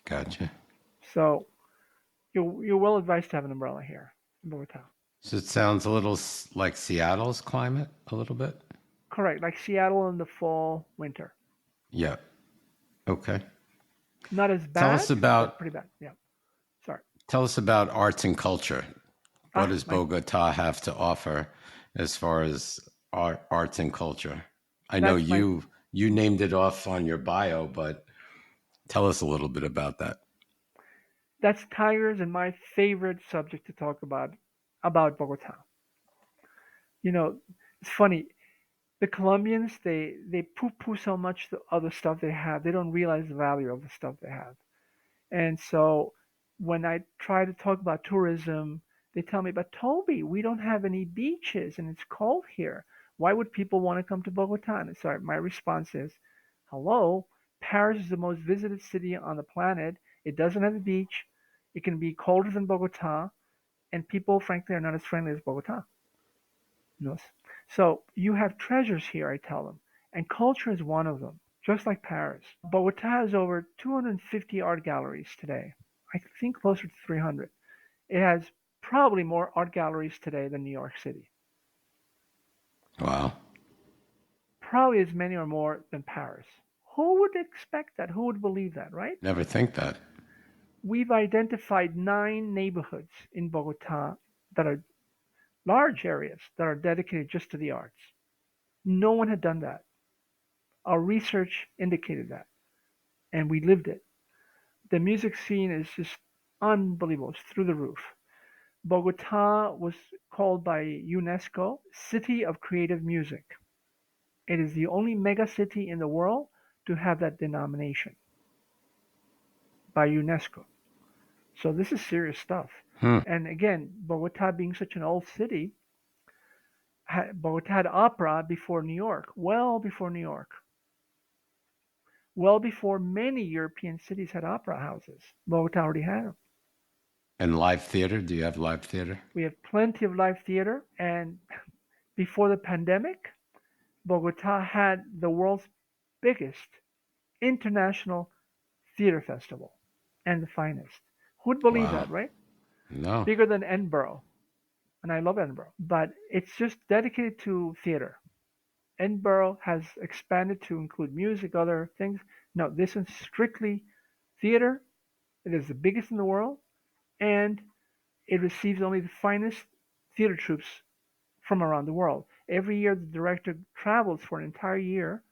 Gotcha. So you're well advised to have an umbrella here in Bogota. So it sounds a little like Seattle's climate, a little bit. Correct, like Seattle in the fall, winter. Yeah. Okay. Not as Tell us bad, but about pretty bad. Yeah. Sorry. tell us about arts and culture. What Ah, does my Bogota have to offer as far as arts and culture? I know that's my you named it off on your bio, but tell us a little bit about that. that's tigers and my favorite subject to talk about Bogota. You know, it's funny. The Colombians they poo-poo so much the other stuff they have. They don't realize the value of the stuff they have. And so when I try to talk about tourism, they tell me, but Toby, we don't have any beaches and it's cold here. Why would people want to come to Bogota? And sorry, my response is, hello, Paris is the most visited city on the planet. It doesn't have a beach. It can be colder than Bogota, and people, frankly, are not as friendly as Bogota. You know? So you have treasures here, I tell them, and culture is one of them, just like Paris. Bogota has over 250 art galleries today. I think closer to 300. It has probably more art galleries today than New York City. Wow. Probably as many or more than Paris. Who would expect that? Who would believe that, right? Never think that. We've identified 9 neighborhoods in Bogota that are large areas that are dedicated just to the arts. No one had done that. Our research indicated that, and we lived it. The music scene is just unbelievable. It's through the roof. Bogota was called by UNESCO City of Creative Music. It is the only mega city in the world to have that denomination by UNESCO. So this is serious stuff. Hmm. And again, Bogota being such an old city, Bogota had opera before New York, well before New York, well before many European cities had opera houses. Bogota already had them. And live theater? Do you have live theater? We have plenty of live theater, and before the pandemic, Bogota had the world's biggest international theater festival and the finest. Who'd believe Wow. that, right? No. Bigger than Edinburgh, and I love Edinburgh, but it's just dedicated to theater. Edinburgh has expanded to include music, other things. No, this is strictly theater. It is the biggest in the world, and it receives only the finest theater troupes from around the world. Every year, the director travels for an entire year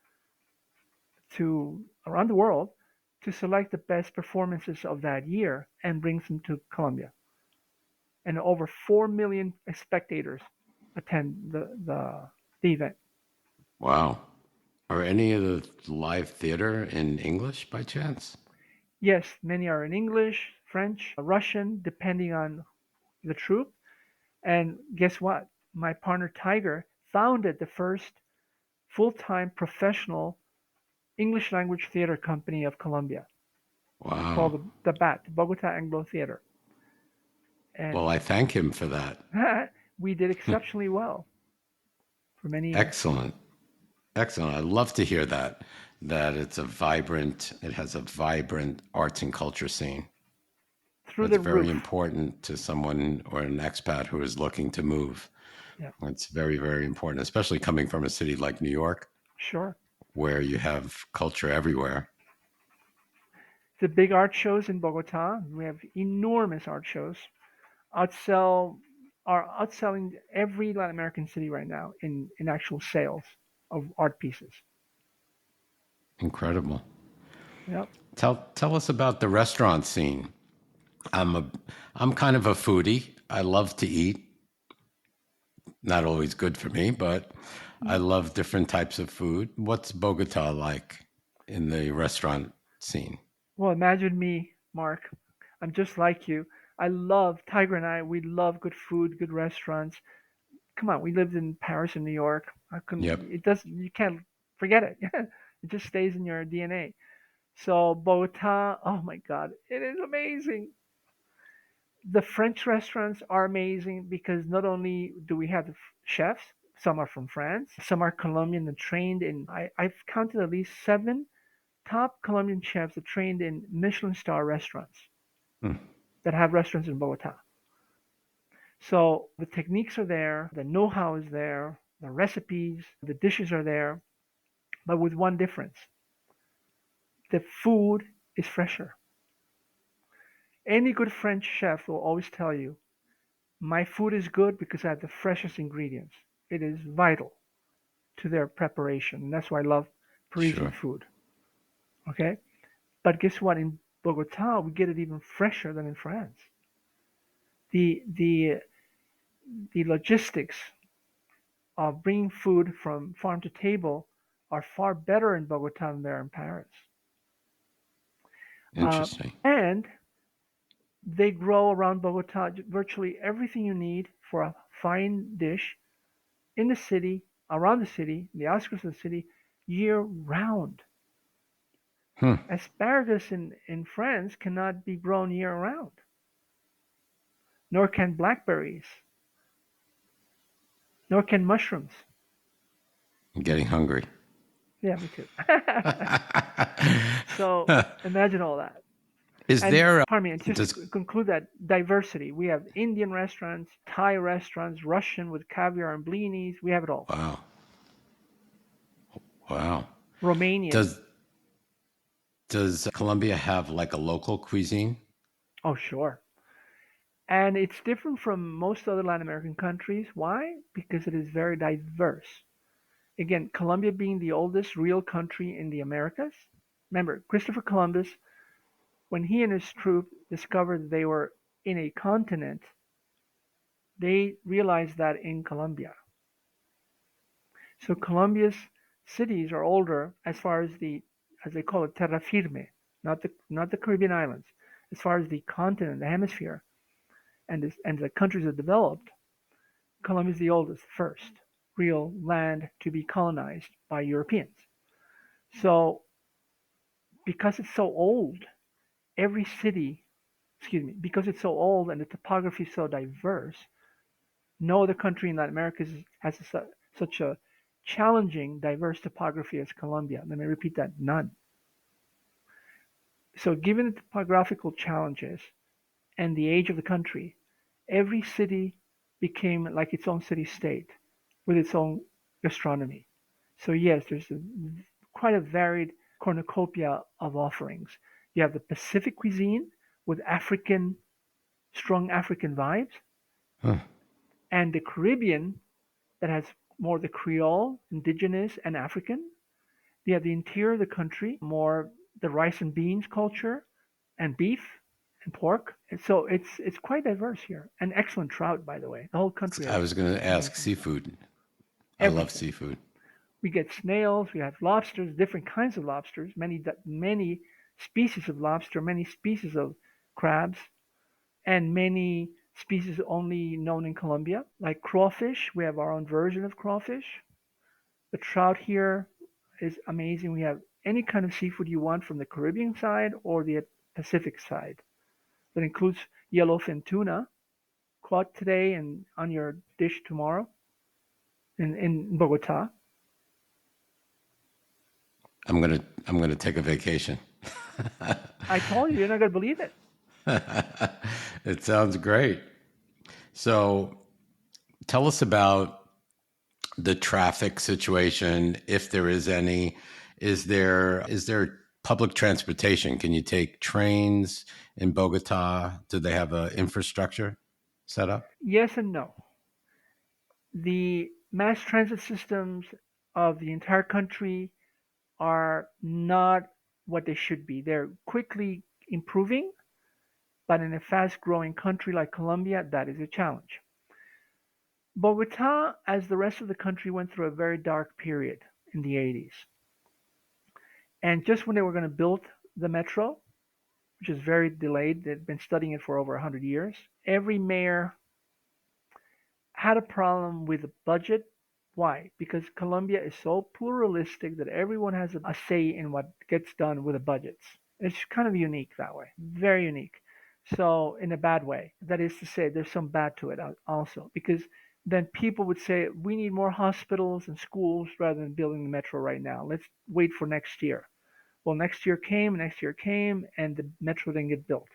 to around the world to select the best performances of that year and brings them to Colombia. And over 4 million spectators attend the event. Wow. Are any of the live theater in English by chance? Yes, many are in English, French, Russian, depending on the troupe. And guess what? My partner Tiger founded the first full-time professional English language theater company of Colombia called Wow. the BAT, Bogota Anglo Theater. And Well, I thank him for that. we did exceptionally well for many years. Excellent. Excellent. I love to hear that. That it has a vibrant arts and culture scene. through That's the very roof. important to someone or an expat who is looking to move. Yeah, It's very, very important, especially coming from a city like New York, sure. where you have culture everywhere. The big art shows in Bogota, we have enormous art shows. Outsell are outselling every Latin American city right now in actual sales of art pieces. Incredible. Yep. Tell us about the restaurant scene. I'm a I'm kind of a foodie. I love to eat. Not always good for me, but I love different types of food. What's Bogota like in the restaurant scene? Well, imagine me, Mark. I'm just like you. I love Tiger and I. We love good food, good restaurants. Come on, we lived in Paris and New York. I couldn't. Yep. It does. You can't forget it. It just stays in your DNA. So Bogota, oh my God, it is amazing. The French restaurants are amazing because not only do we have the chefs, some are from France, some are Colombian and trained in. I've counted at least seven top Colombian chefs that trained in Michelin star restaurants Hmm. that have restaurants in Bogota. So the techniques are there, the know-how is there, the recipes, the dishes are there, but with one difference: the food is fresher. Any good French chef will always tell you, my food is good because I have the freshest ingredients. It is vital to their preparation. And that's why I love Parisian Sure. food. Okay? But guess what? In Bogota, we get it even fresher than in France. The the the logistics of bringing food from farm to table are far better in Bogota than they are in Paris. Interesting. And they grow around Bogota virtually everything you need for a fine dish in the city, around the city, the outskirts of the city, year round. Hmm. Asparagus in France cannot be grown year round, nor can blackberries, nor can mushrooms. I'm getting hungry. Yeah, me too. So imagine all that. Is And there pardon me, and just to does conclude that diversity, we have Indian restaurants, Thai restaurants, Russian with caviar and blinis. We have it all. wow. Wow. Romanian. Does does Colombia have like a local cuisine? Oh, sure. And it's different from most other Latin American countries. Why? Because it is very diverse. Again, Colombia being the oldest real country in the Americas. Remember, Christopher Columbus, when he and his troop discovered they were in a continent, they realized that in Colombia. So Colombia's cities are older as far as as they call it, terra firme, not the Caribbean islands. As far as the continent, the hemisphere, and the countries that developed, Colombia is the oldest, first real land to be colonized by Europeans. So because it's so old, every city, excuse me, because it's so old and the topography is so diverse, no other country in Latin America has such a challenging, diverse topography as Colombia. Let me repeat that: none. So, given the topographical challenges and the age of the country, every city became like its own city state with its own gastronomy. So, yes, there's quite a varied cornucopia of offerings. You have the Pacific cuisine with strong African vibes, Huh. and the Caribbean that has more the Creole, indigenous, and African. You have the interior of the country, more the rice and beans culture, and beef and pork. And so it's quite diverse here. And excellent trout, by the way. The whole country I has was going to ask amazing seafood. I love everything. seafood. We get snails, we have lobsters, different kinds of lobsters, many species of lobster, many species of crabs, and many species only known in Colombia, like crawfish. We have our own version of crawfish. The trout here is amazing. We have any kind of seafood you want from the Caribbean side or the Pacific side. That includes yellowfin tuna, caught today and on your dish tomorrow in Bogota. I'm gonna take a vacation. I told you, you're not going to believe it. It sounds great. So tell us about the traffic situation, if there is any. Is there public transportation? Can you take trains in Bogota? Do they have a infrastructure set up? Yes and no. The mass transit systems of the entire country are not what they should be. They're quickly improving, but in a fast growing country like Colombia, that is a challenge. Bogota, as the rest of the country, went through a very dark period in the 80s. And just when they were going to build the metro, which is very delayed, they'd been studying it for over 100 years, every mayor had a problem with the budget. Why? Because Colombia is so pluralistic that everyone has a say in what gets done with the budgets. It's kind of unique that way, very unique. So, in a bad way, that is to say, there's some bad to it also, because then people would say, we need more hospitals and schools rather than building the metro right now. Let's wait for next year. Well, next year came, and the metro didn't get built.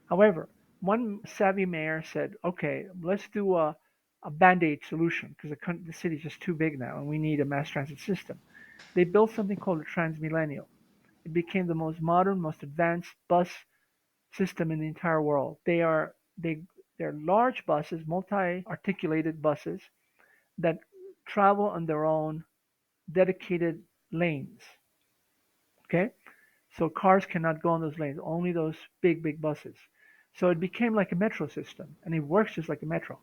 However, one savvy mayor said, okay, let's do a band-aid solution because the city is just too big now and we need a mass transit system. They built something called the Transmilenio. It became the most modern, most advanced bus system in the entire world. They're large buses, multi-articulated buses that travel on their own dedicated lanes. Okay? So cars cannot go on those lanes, only those big, big buses. So it became like a metro system, and it works just like a metro,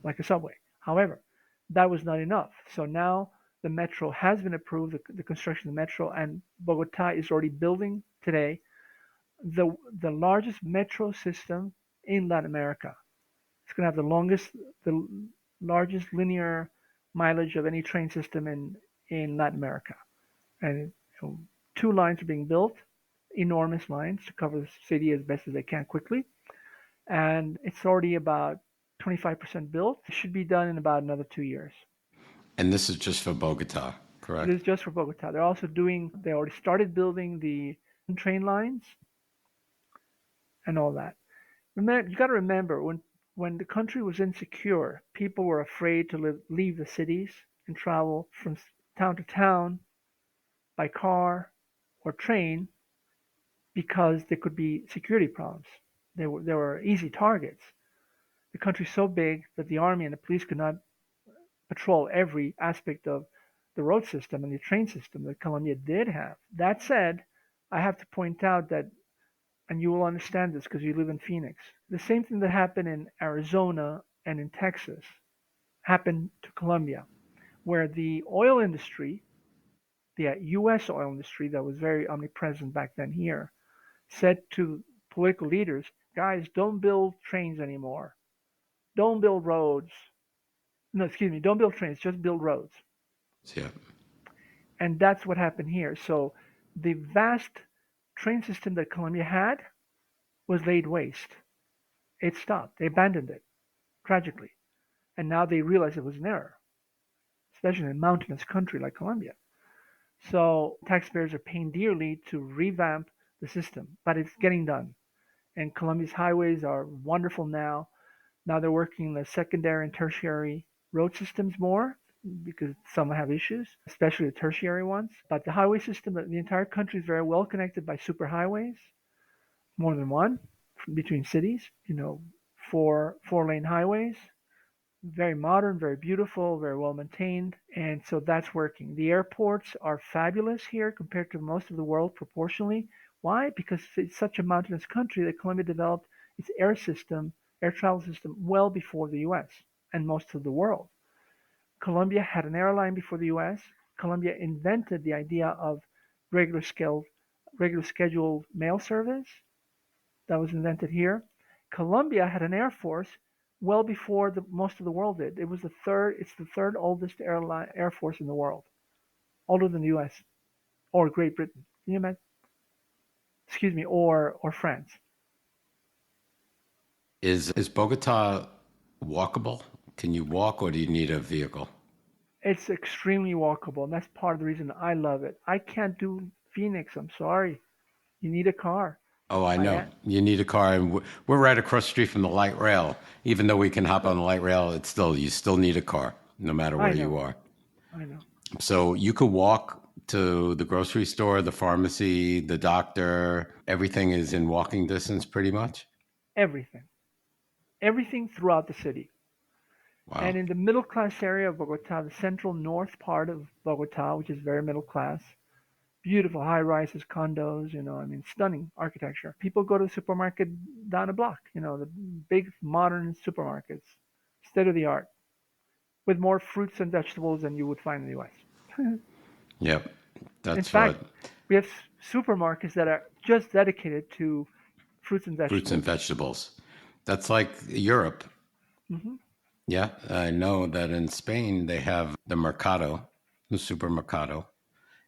like a subway. However, that was not enough. So now the metro has been approved, the construction of the metro, and Bogota is already building today the largest metro system in Latin America. It's going to have the largest linear mileage of any train system in Latin America. And two lines are being built, enormous lines to cover the city as best as they can quickly. And it's already about 25% built. It should be done in about another 2 years. And this is just for Bogota, This correct? is just for Bogota. They already started building the train lines and all that. Remember, you got to remember when the country was insecure, people were afraid to leave the cities and travel from town to town by car or train because there could be security problems. There were easy targets. The country's so big that the army and the police could not patrol every aspect of the road system and the train system that Colombia did have. That said, I have to point out that, and you will understand this because you live in Phoenix, the same thing that happened in Arizona and in Texas happened to Colombia, where the oil industry, the U.S. oil industry that was very omnipresent back then here, said to political leaders, guys, don't build trains anymore. Don't build roads. No, excuse me, don't build trains, just build roads. Yeah. And that's what happened here. So the vast train system that Colombia had was laid waste. It stopped. They abandoned it, tragically. And now they realize it was an error, especially in a mountainous country like Colombia. So taxpayers are paying dearly to revamp the system, but it's getting done. And Colombia's highways are wonderful now. Now they're working the secondary and tertiary road systems more because some have issues, especially the tertiary ones. But the highway system, the entire country is very well connected by superhighways, more than one between cities. Four-lane highways, very modern, very beautiful, very well maintained, and so that's working. The airports are fabulous here compared to most of the world proportionally. Why? Because it's such a mountainous country that Colombia developed its air travel system well before the US and most of the world. Colombia had an airline before the US. Colombia invented the idea of regular scale, regular scheduled mail service that was invented here. Colombia had an air force well before most of the world did. It's the third oldest air force in the world, older than the U.S. or Great Britain. Can you imagine? Excuse me, or France. Is Bogota walkable? Can you walk or do you need a vehicle? It's extremely walkable, and that's part of the reason I love it. I can't do Phoenix. I'm sorry. You need a car. Oh, I know. I You need a car, and we're right across the street from the light rail. Even though we can hop on the light rail, it's still you still need a car, no matter I where you know. are. I know. So you could walk to the grocery store, the pharmacy, the doctor. Everything is in walking distance, pretty much. Everything. Everything throughout the city. Wow, And in the middle class area of Bogota, the central north part of Bogota, which is very middle class, beautiful high rises, condos, I mean, stunning architecture. People go to the supermarket down a block, the big modern supermarkets, state of the art, with more fruits and vegetables than you would find in the US. yep, In that's what fact, we have supermarkets that are just dedicated to fruits and fruits and vegetables. vegetables. That's like Europe. Hmm. Yeah, I know that in Spain they have the mercado, the supermercado,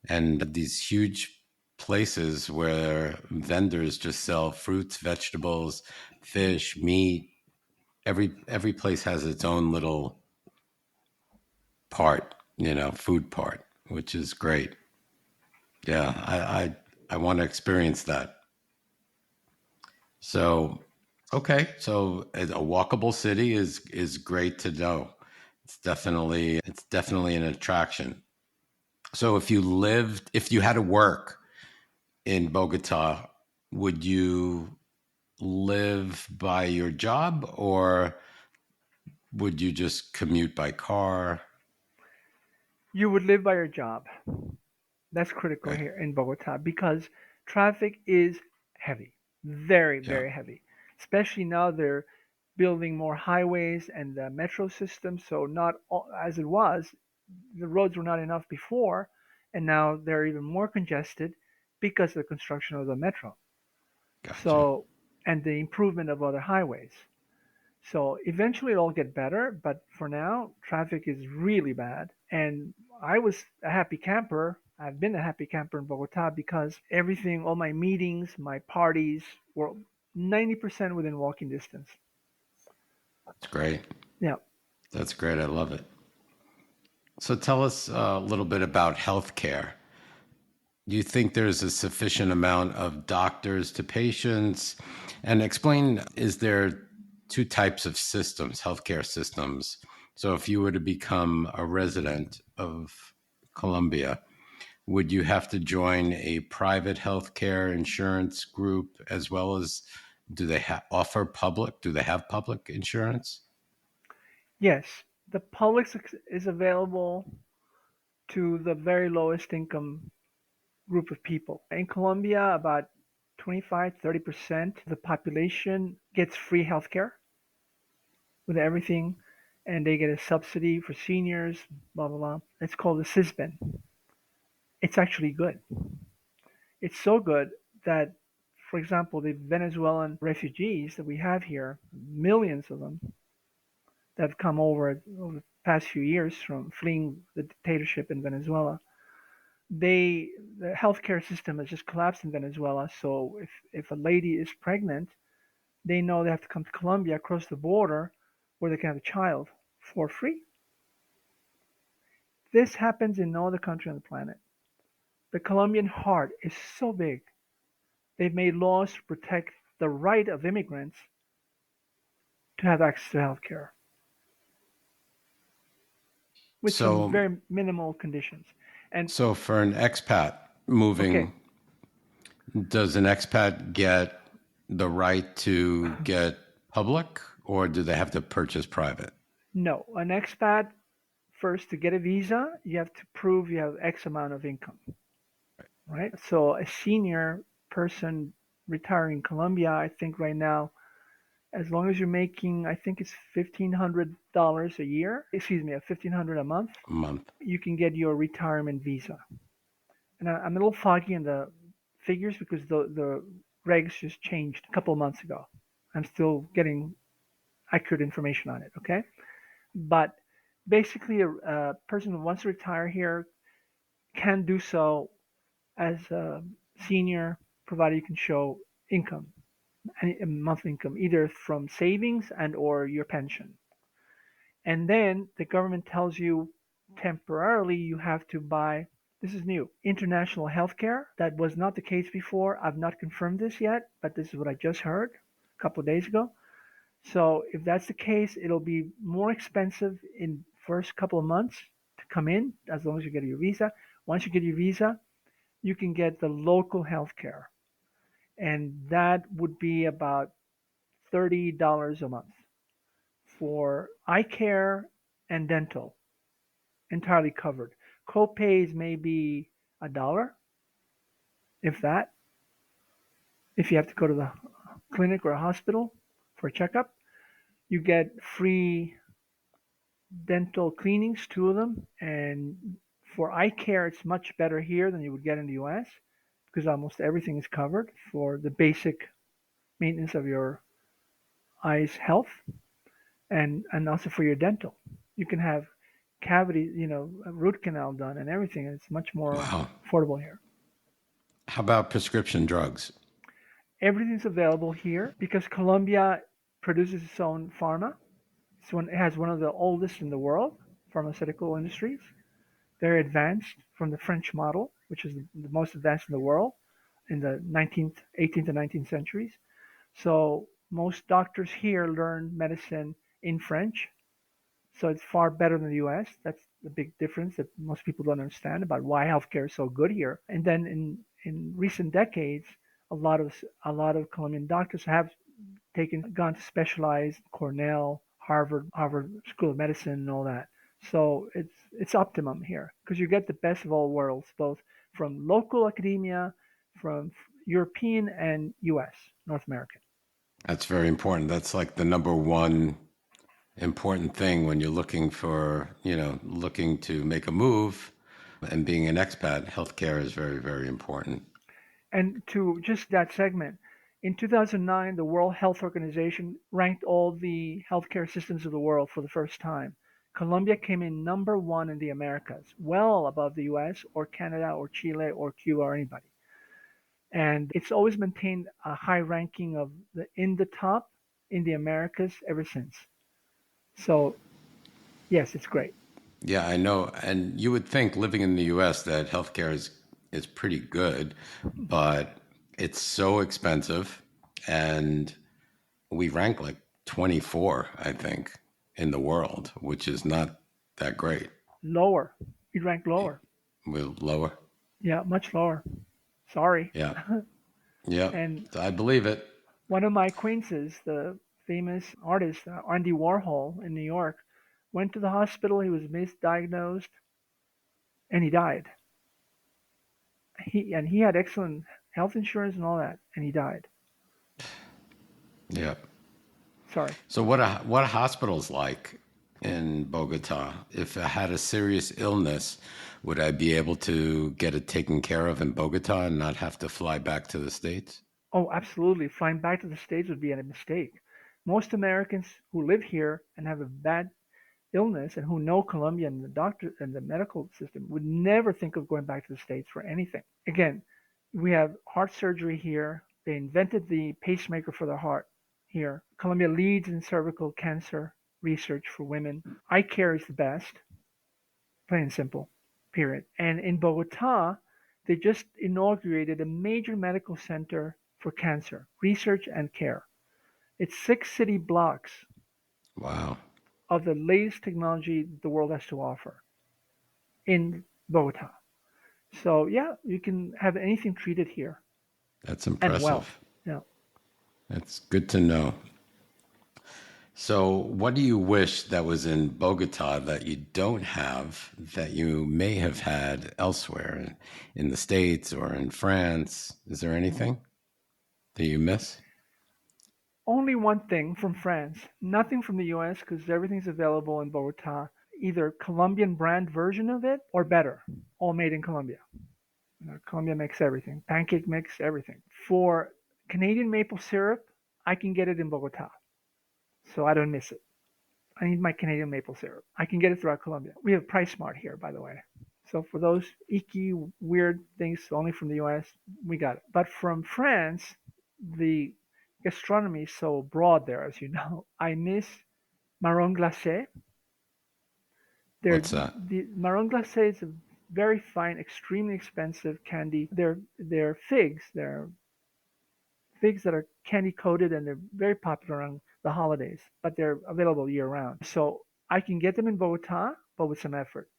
and these huge places where vendors just sell fruits, vegetables, fish, meat. Every place has its own little part, food part, which is great. Yeah, I want to experience that. So, okay, so a walkable city is great to know. It's definitely an attraction. So if you had to work in Bogota, would you live by your job or would you just commute by car? You would live by your job. That's critical Okay. here in Bogota because traffic is heavy, very, Yeah. very heavy. Especially now they're building more highways and the metro system. So not all, as it was, the roads were not enough before, and now they're even more congested because of the construction of the metro. Gotcha. So and the improvement of other highways. So eventually it'll get better, but for now, traffic is really bad. And I was a happy camper. I've been a happy camper in Bogota because everything, all my meetings, my parties were 90% within walking distance. That's great. Yeah. That's great. I love it. So tell us a little bit about healthcare. Do you think there's a sufficient amount of doctors to patients? And explain, is there two types of systems, healthcare systems? So if you were to become a resident of Colombia, would you have to join a private healthcare insurance group as well as do they offer public? Do they have public insurance? Yes, the public is available to the very lowest income group of people. In Colombia, about 25, 30% of the population gets free healthcare with everything, and they get a subsidy for seniors, blah, blah, blah. It's called the CISBEN. It's actually good. It's so good that, for example, the Venezuelan refugees that we have here, millions of them that have come over the past few years from fleeing the dictatorship in Venezuela, the healthcare system has just collapsed in Venezuela. So if a lady is pregnant, they know they have to come to Colombia, across the border, where they can have a child for free. This happens in no other country on the planet. The Colombian heart is so big. They've made laws to protect the right of immigrants to have access to health care with some So, very minimal conditions. And so for an expat okay, moving, does an expat get the right to get public or do they have to purchase private? no, an expat, first to get a visa, you have to prove you have X amount of income, right? So a senior person retiring in Colombia, I think right now, as long as you're making, I think it's $1,500 a year, excuse me, 1,500 a month, A month. you can get your retirement visa. And I'm a little foggy in the figures because the regs just changed a couple of months ago. I'm still getting accurate information on it, okay? But basically, a person who wants to retire here can do so as a senior, provided you can show income, a monthly income, either from savings and or your pension. And then the government tells you temporarily you have to buy, this is new, international healthcare. That was not the case before. I've not confirmed this yet, but this is what I just heard a couple of days ago. So if that's the case, it'll be more expensive in first couple of months to come in as long as you get your visa. Once you get your visa, you can get the local healthcare, and that would be about $30 a month for eye care and dental, entirely covered. Co-pays may be a dollar, if that, if you have to go to the clinic or a hospital for a checkup. You get free dental cleanings, two of them, and for eye care, it's much better here than you would get in the US because almost everything is covered for the basic maintenance of your eyes health, and also for your dental. You can have cavity, a root canal done and everything, and it's much more Wow. affordable here. How about prescription drugs? Everything's available here because Colombia produces its own pharma. It has one of the oldest in the world pharmaceutical industries. They're advanced from the French model, which is the most advanced in the world in the 19th, 18th, and 19th centuries. So most doctors here learn medicine in French. So it's far better than the US. That's the big difference that most people don't understand about why healthcare is so good here. And then in recent decades, a lot of Colombian doctors have gone to specialize Cornell, Harvard School of Medicine, and all that. So it's optimum here because you get the best of all worlds, both from local academia, from European and U.S. North American. That's very important. That's like the number one important thing when you're looking for, looking to make a move and being an expat. Healthcare is very, very important. And to just that segment, in 2009, the World Health Organization ranked all the healthcare systems of the world for the first time. Colombia came in number one in the Americas, well above the US or Canada or Chile or Cuba or anybody. And it's always maintained a high ranking of in the top in the Americas ever since. So yes, it's great. Yeah, I know. And you would think living in the US that healthcare is pretty good, but it's so expensive and we rank like 24, I think, in the world, which is not that great. Lower. We rank lower. We're lower. Yeah, much lower. Sorry. Yeah. Yeah. And I believe it. one of my acquaintances, the famous artist Andy Warhol in New York, went to the hospital. He was misdiagnosed, and he died. He had excellent health insurance and all that, and he died. Yeah. Sorry. So what a hospital's like in Bogota? If I had a serious illness, would I be able to get it taken care of in Bogota and not have to fly back to the States? Oh, absolutely. Flying back to the States would be a mistake. Most Americans who live here and have a bad illness and who know Colombia and the doctor and the medical system would never think of going back to the States for anything. Again, we have heart surgery here. They invented the pacemaker for the heart here. Colombia leads in cervical cancer research for women. Eye care is the best, plain and simple, period. And in Bogota, they just inaugurated a major medical center for cancer research and care. It's 6 city blocks Wow. of the latest technology the world has to offer in Bogota. So yeah, you can have anything treated here That's and well. impressive. Yeah. That's good to know. So, what do you wish that was in Bogota that you don't have that you may have had elsewhere in the States or in France? Is there anything that you miss? Only one thing from France, nothing from the US because everything's available in Bogota. Either Colombian brand version of it or better, all made in Colombia. Colombia makes everything, pancake mix, everything. For Canadian maple syrup, I can get it in Bogota, so I don't miss it. I need my Canadian maple syrup. I can get it throughout Colombia. We have Price Smart here, by the way. So for those icky, weird things only from the US, we got it. But from France, the gastronomy is so broad there, as you know. I miss marron glacé, They're What's that? the marron glacé is a very fine, extremely expensive candy. They're figs. They're figs that are candy coated and they're very popular around the holidays, but they're available year round. So I can get them in Bogota, but with some effort.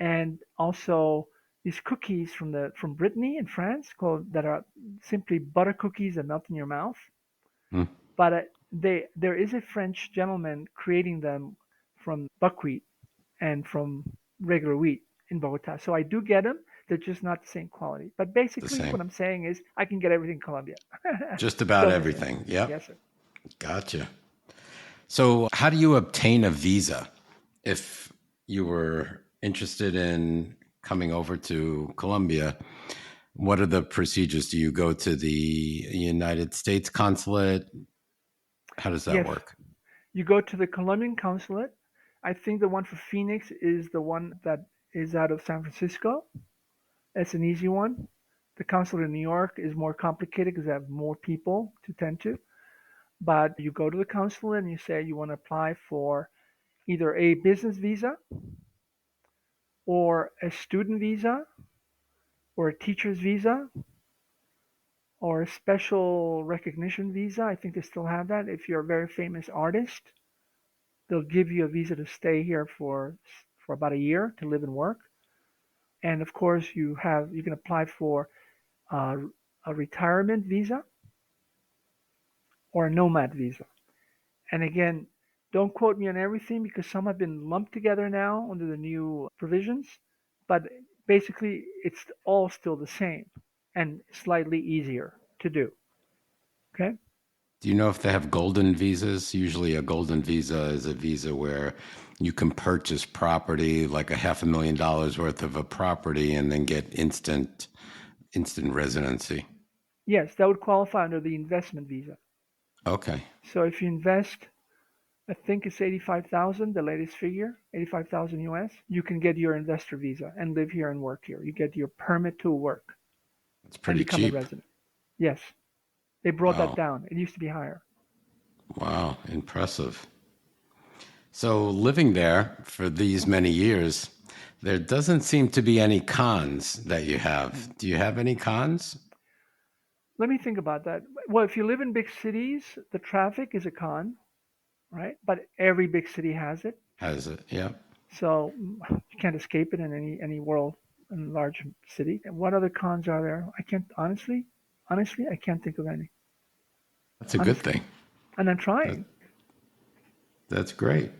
And also these cookies from Brittany in France called that are simply butter cookies that melt in your mouth. Hmm. But there is a French gentleman creating them from buckwheat and from regular wheat in Bogota. So I do get them. They're just not the same quality. But The basically, same. what I'm saying is I can get everything in Colombia. Just about Still the same. everything. Yep. Yes, sir. Gotcha. So, how do you obtain a visa if you were interested in coming over to Colombia? What are the procedures? Do you go to the United States consulate? How does that Yes, work? you go to the Colombian consulate. I think the one for Phoenix is the one that is out of San Francisco. That's an easy one. The consulate in New York is more complicated because they have more people to tend to. But you go to the consulate and you say you want to apply for either a business visa or a student visa or a teacher's visa or a special recognition visa. I think they still have that. If you're a very famous artist, they'll give you a visa to stay here for about a year to live and work. And of course, you can apply for uh, a retirement visa or a nomad visa. And again, don't quote me on everything because some have been lumped together now under the new provisions. But basically, it's all still the same and slightly easier to do. Okay? Do you know if they have golden visas? Usually, a golden visa is a visa where you can purchase property, like a $500,000 worth of a property, and then get instant residency. Yes, that would qualify under the investment visa. Okay, So if you invest, I think it's 85,000, the latest figure, 85,000 US, you can get your investor visa and live here and work here. You get your permit to work it's and pretty become a cheap. resident. Yes, they brought that Wow, down. It used to be higher. wow, impressive. So, living there for these many years, there doesn't seem to be any cons that you have. Do you have any cons? Let me think about that. Well, if you live in big cities, the traffic is a con, right? But every big city has it. Has it? Yeah, So you can't escape it in any world in a large city. And what other cons are there? I can't honestly, I can't think of any. that's a good Honestly. thing. And I'm That, trying. that's great.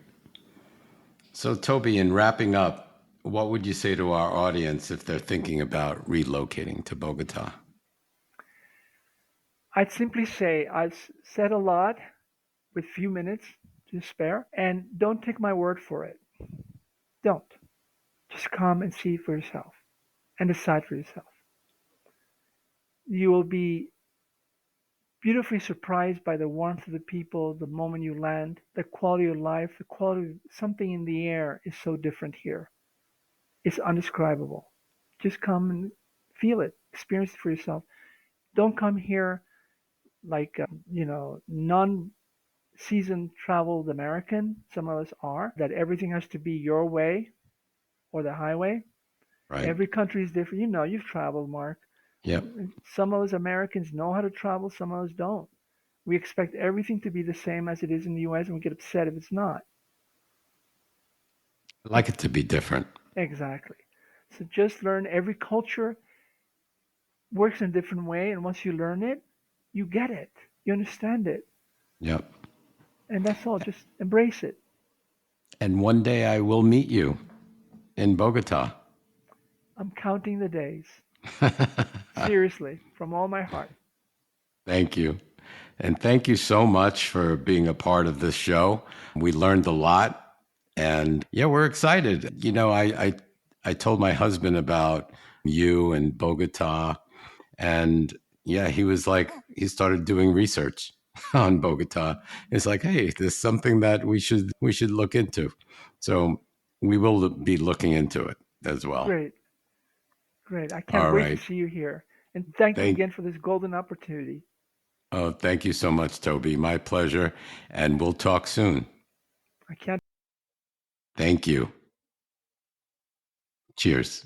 So, Toby, in wrapping up, what would you say to our audience if they're thinking about relocating to Bogota? I'd simply say I've said a lot with few minutes to spare, and don't take my word for it. Don't. Just come and see for yourself and decide for yourself. You will be beautifully surprised by the warmth of the people the moment you land, the quality of life, the quality of something in the air is so different here. It's undescribable. Just come and feel it, experience it for yourself. Don't come here like, non seasoned traveled American, some of us are, that everything has to be your way or the highway. Right? Every country is different. You know, you've traveled, Mark. Yep. Some of us Americans know how to travel, some of us don't. We expect everything to be the same as it is in the US and we get upset if it's not. I like it to be different. Exactly. So just learn every culture works in a different way, and once you learn it, you get it. You understand it. Yep. And that's all. Just embrace it. And one day I will meet you in Bogota. I'm counting the days. Seriously, from all my heart. Thank you. And thank you so much for being a part of this show. We learned a lot. And yeah, we're excited. I told my husband about you and Bogota. And yeah, he started doing research on Bogota. It's like, hey, there's something that we should look into. So we will be looking into it as well. Great. Great. I can't All wait to right. see you here. And thank you Thank again for this golden opportunity. Oh, thank you so much, Toby. My pleasure. And we'll talk soon. I can't Thank you. Cheers.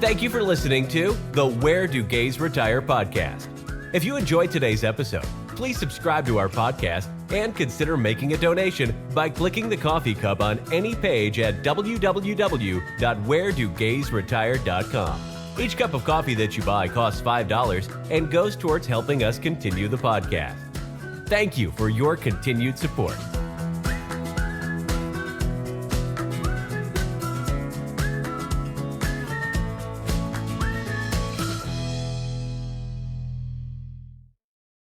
Thank you for listening to the Where Do Gays Retire podcast. If you enjoyed today's episode, please subscribe to our podcast and consider making a donation by clicking the coffee cup on any page at www.wheredogaysretire.com. Each cup of coffee that you buy costs $5 and goes towards helping us continue the podcast. Thank you for your continued support.